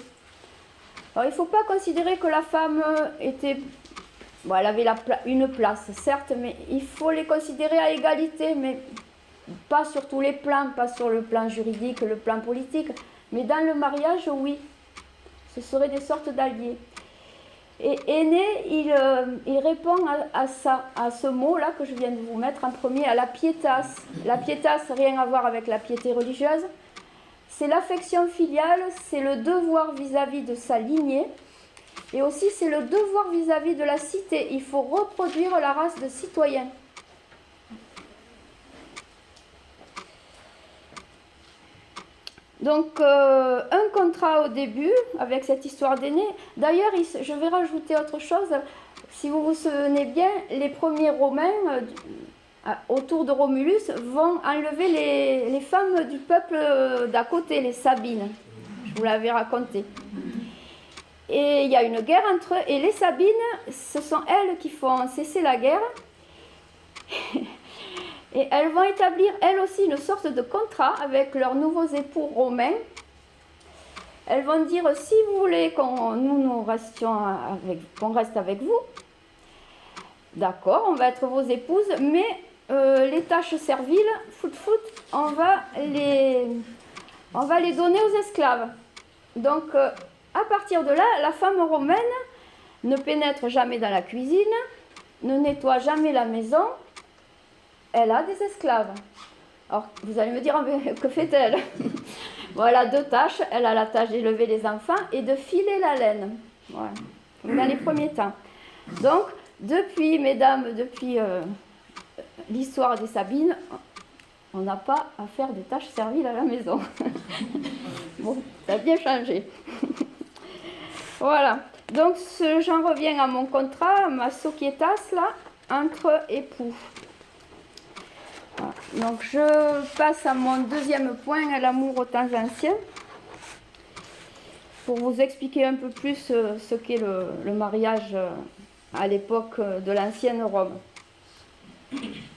[SPEAKER 1] Alors il ne faut pas considérer que la femme était, bon, elle avait une place, certes, mais il faut les considérer à égalité, mais pas sur tous les plans, pas sur le plan juridique, le plan politique, mais dans le mariage, oui, ce seraient des sortes d'alliés. Et Énée, il répond à ce mot-là que je viens de vous mettre en premier, à la pietas. La pietas, rien à voir avec la piété religieuse. C'est l'affection filiale, c'est le devoir vis-à-vis de sa lignée. Et aussi, c'est le devoir vis-à-vis de la cité. Il faut reproduire la race de citoyens. Donc, un contrat au début, avec cette histoire d'Énée. D'ailleurs, je vais rajouter autre chose. Si vous vous souvenez bien, les premiers Romains, autour de Romulus, vont enlever les femmes du peuple d'à côté, les Sabines. Je vous l'avais raconté. Et il y a une guerre entre eux. Et les Sabines, ce sont elles qui font cesser la guerre. Et elles vont établir, elles aussi, une sorte de contrat avec leurs nouveaux époux romains. Elles vont dire, si vous voulez qu'on reste avec vous, d'accord, on va être vos épouses, mais les tâches serviles, on va les donner aux esclaves. Donc, à partir de là, la femme romaine ne pénètre jamais dans la cuisine, ne nettoie jamais la maison, elle a des esclaves. Alors, vous allez me dire, ah, mais que fait-elle? Bon, elle a deux tâches. Elle a la tâche d'élever les enfants et de filer la laine. Voilà. Dans les premiers temps. Donc, depuis, mesdames, depuis l'histoire des Sabines, on n'a pas à faire des tâches serviles à la maison. Bon, ça a bien changé. Voilà. Donc, j'en reviens à mon contrat, ma sociétas, là, entre époux. Voilà. Donc, je passe à mon deuxième point, à l'amour aux temps anciens, pour vous expliquer un peu plus ce qu'est le mariage à l'époque de l'ancienne Rome.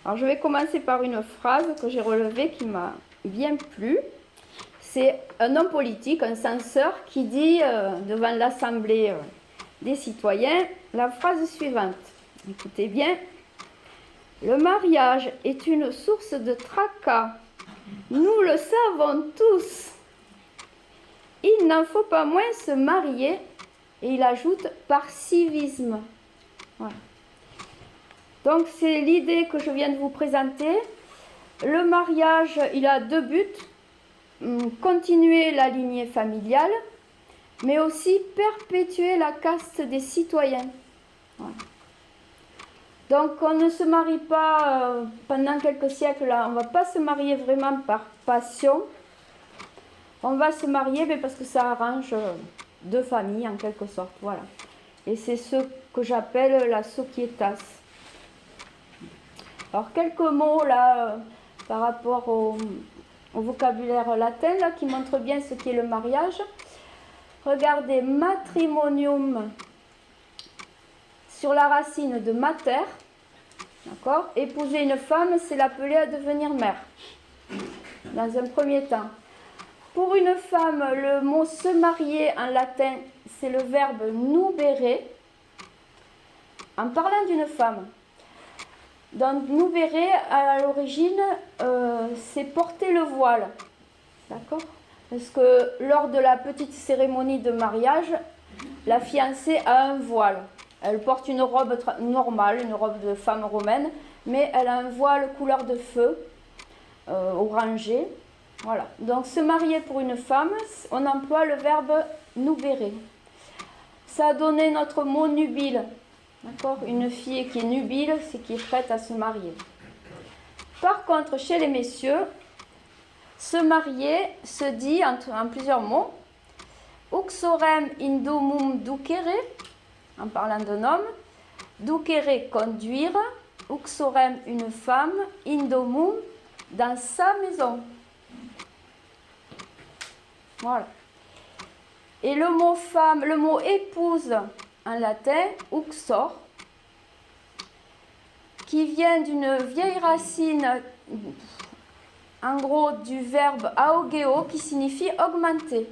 [SPEAKER 1] Alors, je vais commencer par une phrase que j'ai relevée qui m'a bien plu. C'est un homme politique, un censeur, qui dit devant l'Assemblée des citoyens la phrase suivante. Écoutez bien. Le mariage est une source de tracas. Nous le savons tous. Il n'en faut pas moins se marier, et il ajoute par civisme. Voilà. Donc c'est l'idée que je viens de vous présenter. Le mariage, il a deux buts. Continuer la lignée familiale, mais aussi perpétuer la caste des citoyens. Voilà. Donc on ne se marie pas pendant quelques siècles, là, on ne va pas se marier vraiment par passion. On va se marier mais parce que ça arrange deux familles en quelque sorte. Voilà. Et c'est ce que j'appelle la societas. Alors quelques mots là par rapport au vocabulaire latin là, qui montre bien ce qu'est le mariage. Regardez, matrimonium sur la racine de mater, d'accord. Épouser une femme, c'est l'appeler à devenir mère, dans un premier temps. Pour une femme, le mot se marier en latin, c'est le verbe nubere, en parlant d'une femme. Donc, nubere, à l'origine, c'est porter le voile. D'accord? Parce que lors de la petite cérémonie de mariage, la fiancée a un voile. Elle porte une robe normale, une robe de femme romaine, mais elle a un voile couleur de feu, orangé. Voilà. Donc, se marier pour une femme, on emploie le verbe nubere. Ça a donné notre mot nubile. D'accord? Une fille qui est nubile, c'est qui est prête à se marier. Par contre, chez les messieurs, se marier se dit en plusieurs mots. Uxorem in domum ducere, en parlant d'un homme. Ducere, conduire. Uxorem, une femme. In domum, dans sa maison. Voilà. Et le mot femme, le mot épouse en latin, uxor, qui vient d'une vieille racine, en gros du verbe aogeo, qui signifie augmenter.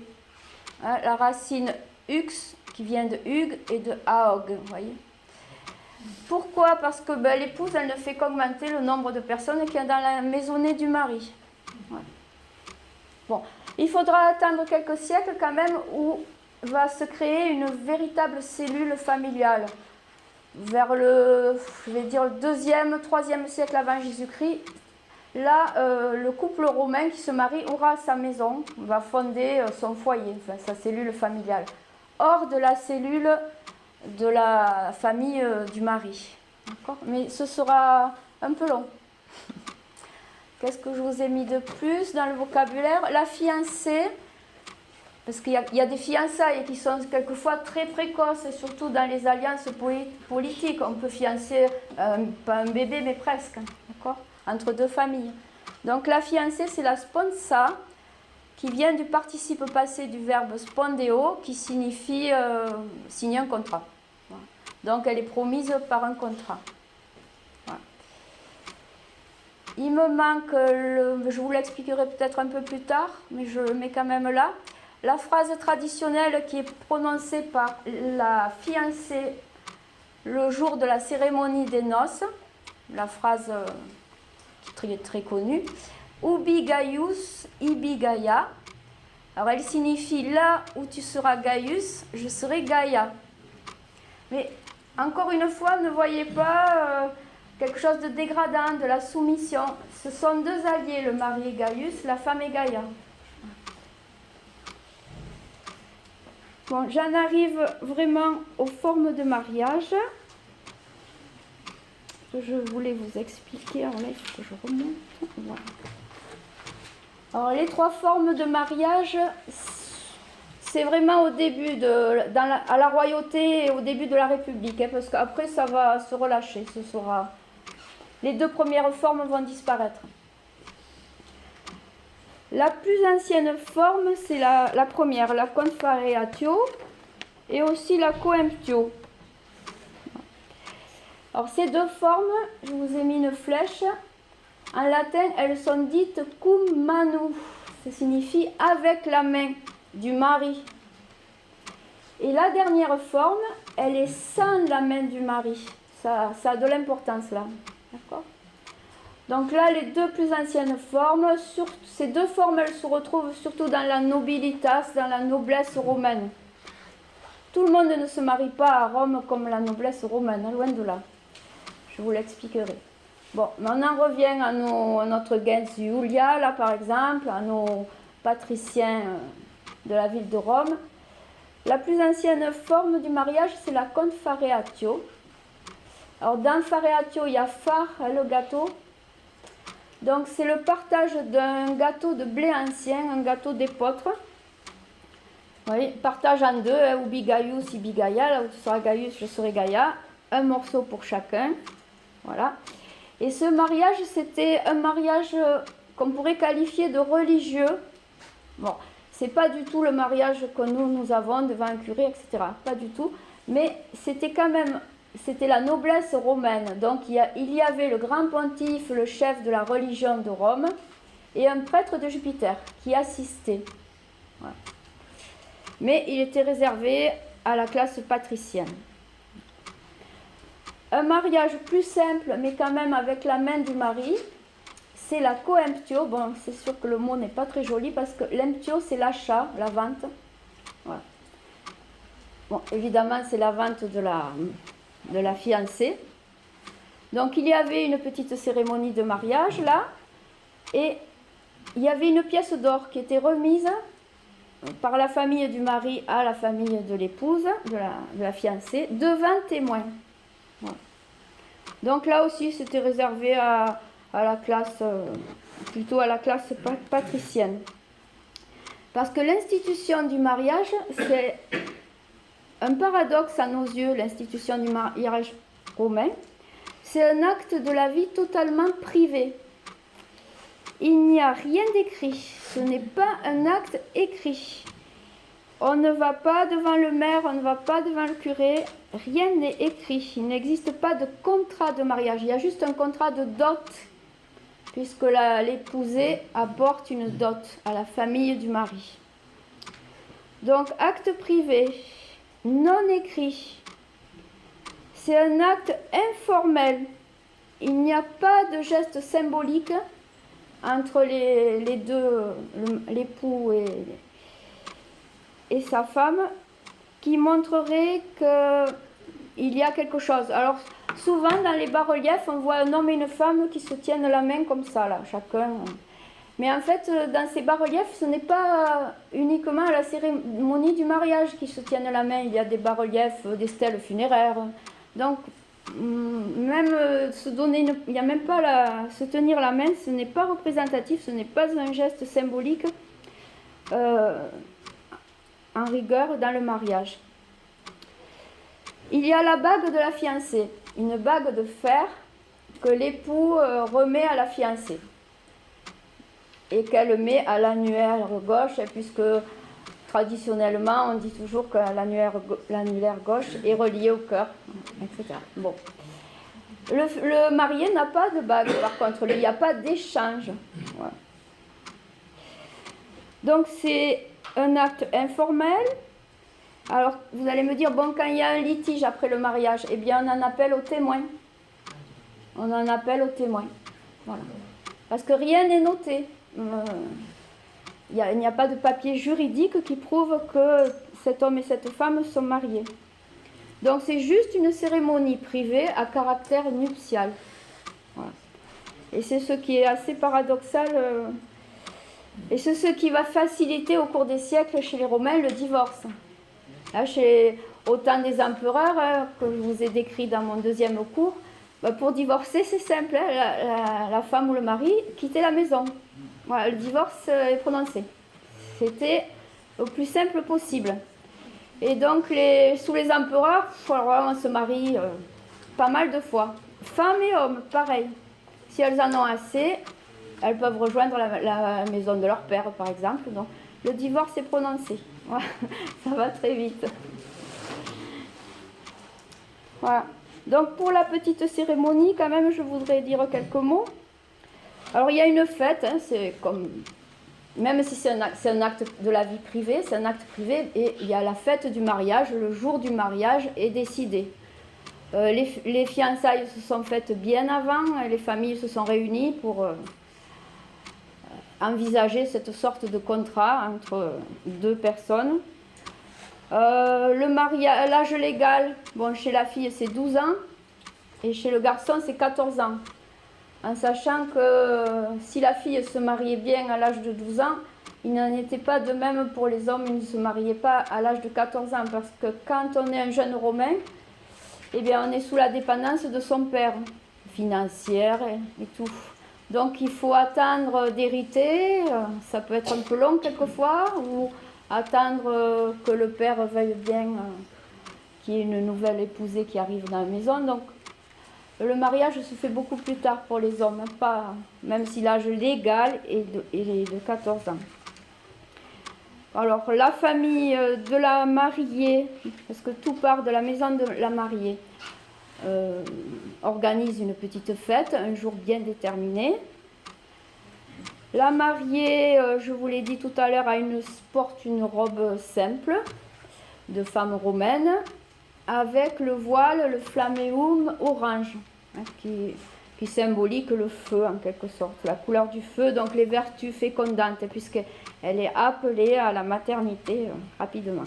[SPEAKER 1] Hein, la racine ux, qui vient de hug et de aog, vous voyez. Pourquoi? Parce que l'épouse, elle ne fait qu'augmenter le nombre de personnes qu'il y a dans la maisonnée du mari. Ouais. Bon, il faudra attendre quelques siècles quand même où va se créer une véritable cellule familiale. Vers le, je vais dire, le 2e, 3e siècle avant Jésus-Christ, là, le couple romain qui se marie aura sa maison, va fonder son foyer, enfin, sa cellule familiale, hors de la cellule de la famille du mari. D'accord? Mais ce sera un peu long. Qu'est-ce que je vous ai mis de plus dans le vocabulaire? La fiancée, parce qu'il y a des fiançailles qui sont quelquefois très précoces, et surtout dans les alliances politiques. On peut fiancer, pas un bébé, mais presque, d'accord, entre deux familles. Donc la fiancée, c'est la sponsa, qui vient du participe passé du verbe spondeo, qui signifie signer un contrat. Voilà. Donc elle est promise par un contrat. Voilà. Il me manque, je vous l'expliquerai peut-être un peu plus tard, mais je le mets quand même là. La phrase traditionnelle qui est prononcée par la fiancée le jour de la cérémonie des noces, la phrase qui est très connue, Ubi Gaius, ibi Gaia. Alors elle signifie là où tu seras Gaius, je serai Gaïa. Mais Encore une fois, ne voyez pas quelque chose de dégradant, de la soumission. Ce sont deux alliés, le mari est Gaius, la femme est Gaïa. Bon, j'en arrive vraiment aux formes de mariage. Je voulais vous expliquer. Alors là, il faut que je remonte. Voilà. Alors, les trois formes de mariage, c'est vraiment au début, à la royauté et au début de la République, hein, parce qu'après, ça va se relâcher. Les deux premières formes vont disparaître. La plus ancienne forme, c'est la première, la confareatio, et aussi la coemptio. Alors ces deux formes, je vous ai mis une flèche. En latin, elles sont dites cum manu. Ça signifie avec la main du mari. Et la dernière forme, elle est sans la main du mari. Ça a de l'importance là. D'accord ? Donc là, les deux plus anciennes formes, ces deux formes, elles se retrouvent surtout dans la nobilitas, dans la noblesse romaine. Tout le monde ne se marie pas à Rome comme la noblesse romaine, loin de là. Je vous l'expliquerai. Bon, mais on en revient à notre gens Iulia, là par exemple, à nos patriciens de la ville de Rome. La plus ancienne forme du mariage, c'est la confareatio. Alors dans fareatio, il y a far, le gâteau. Donc c'est le partage d'un gâteau de blé ancien, un gâteau d'épeautre. Oui, partage en deux, hein, ubi Gaius, ibi Gaia, là où tu seras Gaius, je serai Gaia. Un morceau pour chacun. Voilà. Et ce mariage, c'était un mariage qu'on pourrait qualifier de religieux. Bon, c'est pas du tout le mariage que nous avons devant un curé, etc. Pas du tout. Mais c'était quand même, c'était la noblesse romaine. Donc il y avait le grand pontife, le chef de la religion de Rome, et un prêtre de Jupiter qui assistait. Voilà. Mais il était réservé à la classe patricienne. Un mariage plus simple, mais quand même avec la main du mari, c'est la coemptio. Bon, c'est sûr que le mot n'est pas très joli parce que l'emptio, c'est l'achat, la vente. Voilà. Bon, évidemment, c'est la vente de la fiancée. Donc, il y avait une petite cérémonie de mariage, là, et il y avait une pièce d'or qui était remise par la famille du mari à la famille de l'épouse, de la fiancée, devant témoin. Voilà. Donc là aussi, c'était réservé à la classe, plutôt à la classe patricienne. Parce que l'institution du mariage, c'est un paradoxe à nos yeux, l'institution du mariage romain. C'est un acte de la vie totalement privé. Il n'y a rien d'écrit, ce n'est pas un acte écrit. On ne va pas devant le maire, on ne va pas devant le curé, rien n'est écrit. Il n'existe pas de contrat de mariage, il y a juste un contrat de dot, puisque l'épousée apporte une dot à la famille du mari. Donc, acte privé, non écrit, c'est un acte informel. Il n'y a pas de geste symbolique entre les deux, l'époux et sa femme, qui montrerait qu'il y a quelque chose. Alors, souvent dans les bas-reliefs, on voit un homme et une femme qui se tiennent la main comme ça, là, chacun. Mais en fait, dans ces bas-reliefs, ce n'est pas uniquement à la cérémonie du mariage qu'ils se tiennent la main. Il y a des bas-reliefs, des stèles funéraires. Donc, même il n'y a même pas se tenir la main, ce n'est pas représentatif, ce n'est pas un geste symbolique en rigueur dans le mariage. Il y a la bague de la fiancée, une bague de fer que l'époux remet à la fiancée et qu'elle met à l'annulaire gauche, puisque traditionnellement on dit toujours que l'annulaire gauche est relié au cœur, etc. Bon. Le marié n'a pas de bague, par contre, il n'y a pas d'échange. Voilà. Donc c'est un acte informel. Alors vous allez me dire, bon, quand il y a un litige après le mariage, eh bien on en appelle au témoin. On en appelle au témoin. Voilà. Parce que rien n'est noté. Il n'y a pas de papier juridique qui prouve que cet homme et cette femme sont mariés. Donc c'est juste une cérémonie privée à caractère nuptial. Voilà. Et c'est ce qui est assez paradoxal. Et c'est ce qui va faciliter au cours des siècles chez les Romains le divorce. Là, au temps des empereurs, que je vous ai décrit dans mon deuxième cours, pour divorcer, c'est simple. La femme ou le mari quittait la maison. Voilà, le divorce est prononcé. C'était le plus simple possible. Et donc, sous les empereurs, on se marie pas mal de fois. Femmes et hommes, pareil. Si elles en ont assez, elles peuvent rejoindre la maison de leur père, par exemple. Donc, le divorce est prononcé. Voilà. Ça va très vite. Voilà. Donc, pour la petite cérémonie, quand même, je voudrais dire quelques mots. Alors, il y a une fête, hein, c'est comme... Même si c'est un acte de la vie privée, c'est un acte privé, et il y a la fête du mariage, le jour du mariage est décidé. Les fiançailles se sont faites bien avant, et les familles se sont réunies pour envisager cette sorte de contrat entre deux personnes. L'âge légal, bon, chez la fille c'est 12 ans, et chez le garçon c'est 14 ans. En sachant que si la fille se mariait bien à l'âge de 12 ans, il n'en était pas de même pour les hommes, ils ne se mariaient pas à l'âge de 14 ans, parce que quand on est un jeune Romain, eh bien, on est sous la dépendance de son père, financière et tout. Donc il faut attendre d'hériter, ça peut être un peu long quelquefois, ou attendre que le père veuille bien qu'il y ait une nouvelle épousée qui arrive dans la maison. Donc le mariage se fait beaucoup plus tard pour les hommes, pas, même si l'âge légal est de 14 ans. Alors la famille de la mariée, parce que tout part de la maison de la mariée, organise une petite fête, un jour bien déterminé. La mariée, je vous l'ai dit tout à l'heure, porte une robe simple de femme romaine, avec le voile, le flammeum orange, hein, qui symbolise le feu en quelque sorte, la couleur du feu, donc les vertus fécondantes, puisqu'elle est appelée à la maternité rapidement.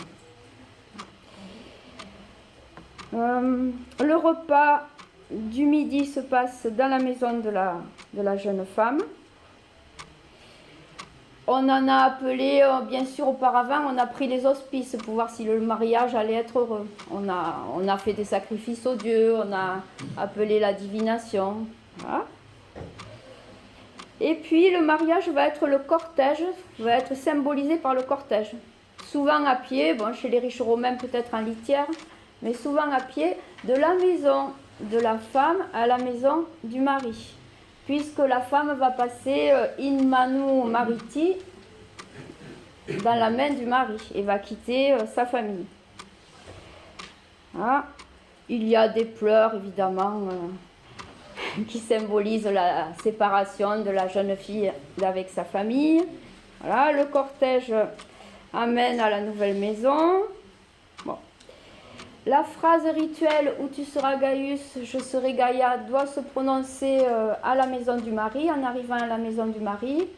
[SPEAKER 1] Le repas du midi se passe dans la maison de la jeune femme. On en a appelé, bien sûr auparavant, on a pris les auspices pour voir si le mariage allait être heureux. On a fait des sacrifices aux dieux, on a appelé la divination. Voilà. Et puis le mariage va être le cortège, va être symbolisé par le cortège. Souvent à pied, bon, chez les riches romains peut-être en litière, mais souvent à pied, de la maison de la femme à la maison du mari. Puisque la femme va passer in manu mariti dans la main du mari et va quitter sa famille. Voilà. Il y a des pleurs évidemment qui symbolisent la séparation de la jeune fille avec sa famille. Voilà, le cortège amène à la nouvelle maison. Bon. La phrase rituelle « où tu seras Gaius, je serai Gaïa » doit se prononcer à la maison du mari, en arrivant à la maison du mari.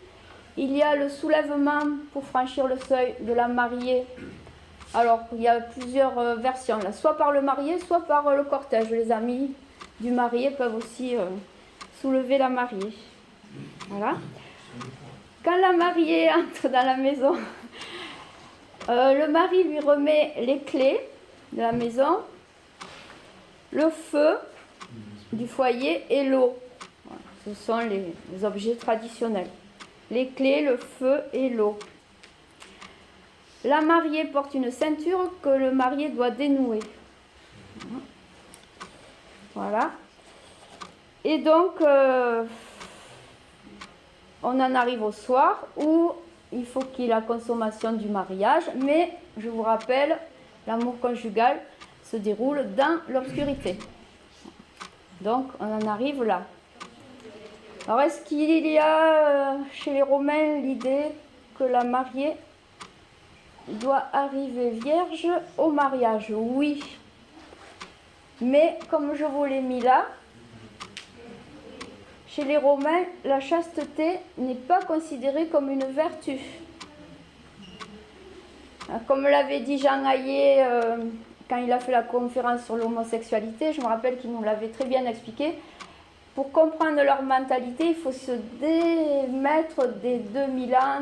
[SPEAKER 1] Il y a le soulèvement pour franchir le seuil de la mariée. Alors, il y a plusieurs versions, là, soit par le marié, soit par le cortège. Les amis du marié peuvent aussi soulever la mariée. Voilà. Quand la mariée entre dans la maison, le mari lui remet les clés de la maison, le feu du foyer et l'eau. Voilà, ce sont les objets traditionnels. Les clés, le feu et l'eau. La mariée porte une ceinture que le marié doit dénouer. Voilà. Et donc, on en arrive au soir où il faut qu'il y ait la consommation du mariage, mais je vous rappelle, l'amour conjugal se déroule dans l'obscurité. Donc, on en arrive là. Alors, est-ce qu'il y a chez les Romains l'idée que la mariée doit arriver vierge au mariage? Oui. Mais, comme je vous l'ai mis là, chez les Romains, la chasteté n'est pas considérée comme une vertu. Comme l'avait dit Jean Hayet quand il a fait la conférence sur l'homosexualité, je me rappelle qu'il nous l'avait très bien expliqué. Pour comprendre leur mentalité, il faut se démettre des 2000 ans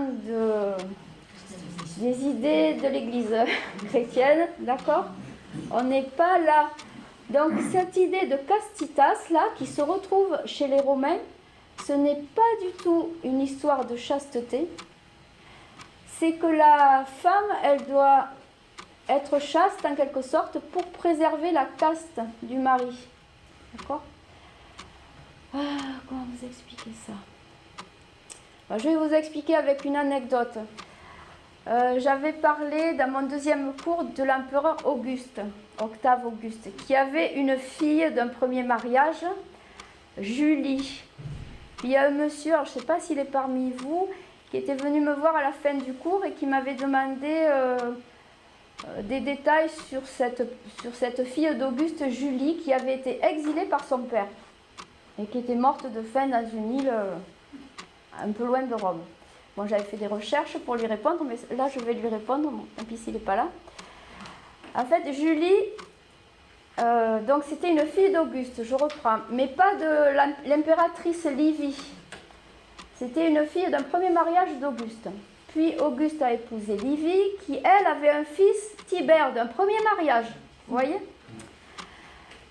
[SPEAKER 1] des idées de l'Église chrétienne, d'accord? On n'est pas là. Donc cette idée de castitas, là, qui se retrouve chez les Romains, ce n'est pas du tout une histoire de chasteté. C'est que la femme, elle doit être chaste en quelque sorte pour préserver la caste du mari. D'accord? Comment vous expliquer ça? Je vais vous expliquer avec une anecdote. J'avais parlé dans mon deuxième cours de l'empereur Auguste, Octave Auguste, qui avait une fille d'un premier mariage, Julie. Il y a un monsieur, alors je ne sais pas s'il est parmi vous, qui était venu me voir à la fin du cours et qui m'avait demandé des détails sur cette fille d'Auguste, Julie, qui avait été exilée par son père et qui était morte de faim dans une île un peu loin de Rome. Bon, j'avais fait des recherches pour lui répondre, mais là je vais lui répondre, bon, tant pis s'il n'est pas là. En fait, Julie, donc c'était une fille d'Auguste, je reprends, mais pas de l'impératrice Livie. C'était une fille d'un premier mariage d'Auguste. Puis Auguste a épousé Livie, qui elle avait un fils, Tibère, d'un premier mariage. Vous voyez?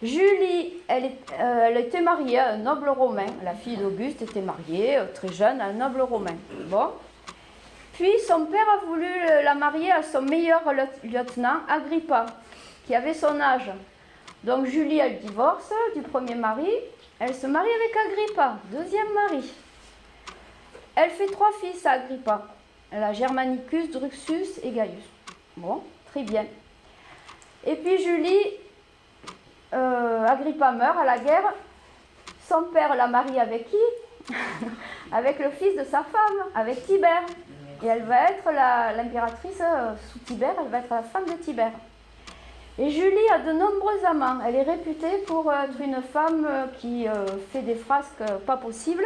[SPEAKER 1] Julie, elle était mariée à un noble romain. La fille d'Auguste était mariée très jeune à un noble romain. Bon. Puis son père a voulu la marier à son meilleur lieutenant, Agrippa, qui avait son âge. Donc Julie, elle divorce du premier mari. Elle se marie avec Agrippa, deuxième mari. Elle fait 3 fils à Agrippa. Elle a Germanicus, Drusus et Gaius. Bon, très bien. Et puis Julie... Agrippa meurt à la guerre, son père la marie avec qui? Avec le fils de sa femme, avec Tibère. Et elle va être l'impératrice sous Tibère, elle va être la femme de Tibère. Et Julie a de nombreux amants. Elle est réputée pour être une femme qui fait des frasques pas possibles.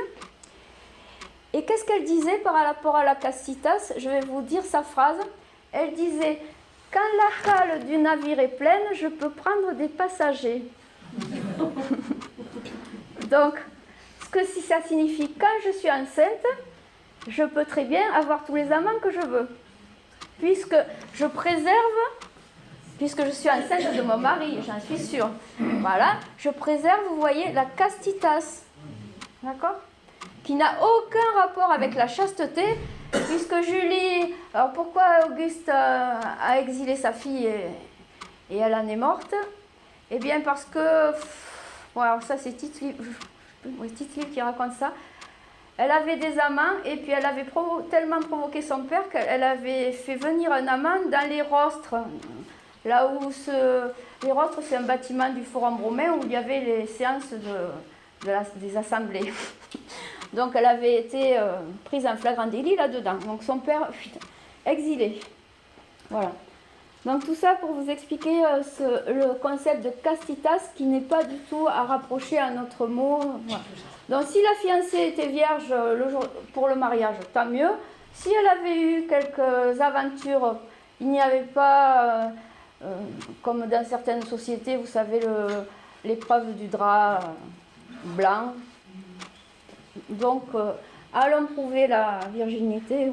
[SPEAKER 1] Et qu'est-ce qu'elle disait par rapport à la castitas? Je vais vous dire sa phrase. Elle disait... Quand la cale du navire est pleine, je peux prendre des passagers. Donc, ce que si ça signifie, quand je suis enceinte, je peux très bien avoir tous les amants que je veux. Puisque je préserve, puisque je suis enceinte de mon mari, j'en suis sûre. Voilà, je préserve, vous voyez, la castitas. D'accord? Qui n'a aucun rapport avec la chasteté, puisque Julie, alors pourquoi Auguste a exilé sa fille et elle en est morte? Eh bien parce que, bon alors ça c'est Tite-Livre qui raconte ça, elle avait des amants et puis elle avait tellement provoqué son père qu'elle avait fait venir un amant dans les rostres, là où les rostres c'est un bâtiment du Forum romain où il y avait les séances des assemblées. Donc elle avait été prise en flagrant délit là-dedans. Donc son père, exilé. Voilà. Donc tout ça pour vous expliquer le concept de castitas qui n'est pas du tout à rapprocher à notre mot. Voilà. Donc si la fiancée était vierge pour le mariage, tant mieux. Si elle avait eu quelques aventures, il n'y avait pas, comme dans certaines sociétés, vous savez, l'épreuve du drap blanc. Donc, allons prouver la virginité.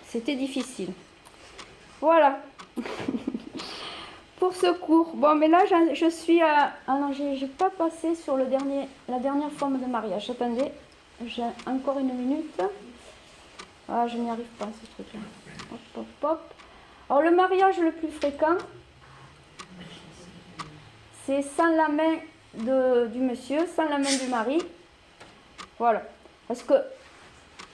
[SPEAKER 1] C'était difficile. Voilà. Pour ce cours. Bon, mais là, je suis à... Ah non, j'ai pas passé sur la dernière forme de mariage. Attendez, j'ai encore une minute. Ah, je n'y arrive pas, ce truc-là. Hop, hop, hop. Alors, le mariage le plus fréquent, c'est sans la main du monsieur, sans la main du mari. Voilà. Parce que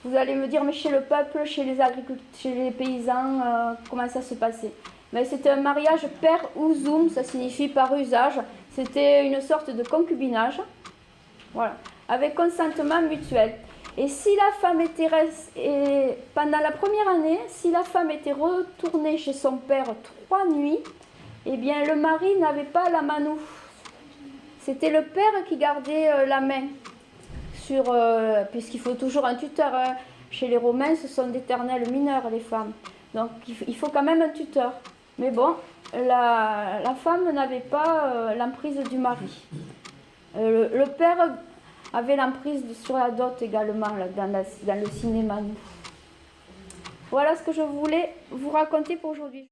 [SPEAKER 1] vous allez me dire, mais chez le peuple, chez les agriculteurs, chez les paysans, comment ça se passait? Mais c'était un mariage per usum, ça signifie par usage. C'était une sorte de concubinage, voilà, avec consentement mutuel. Et si la femme était pendant la première année, si la femme était retournée chez son père 3 nuits, eh bien le mari n'avait pas la manou. C'était le père qui gardait la main. Puisqu'il faut toujours un tuteur. Hein. Chez les Romains, ce sont d'éternels mineurs, les femmes. Donc il faut quand même un tuteur. Mais bon, la femme n'avait pas l'emprise du mari. Le père avait l'emprise sur la dot également là, dans le cinéma. Voilà ce que je voulais vous raconter pour aujourd'hui.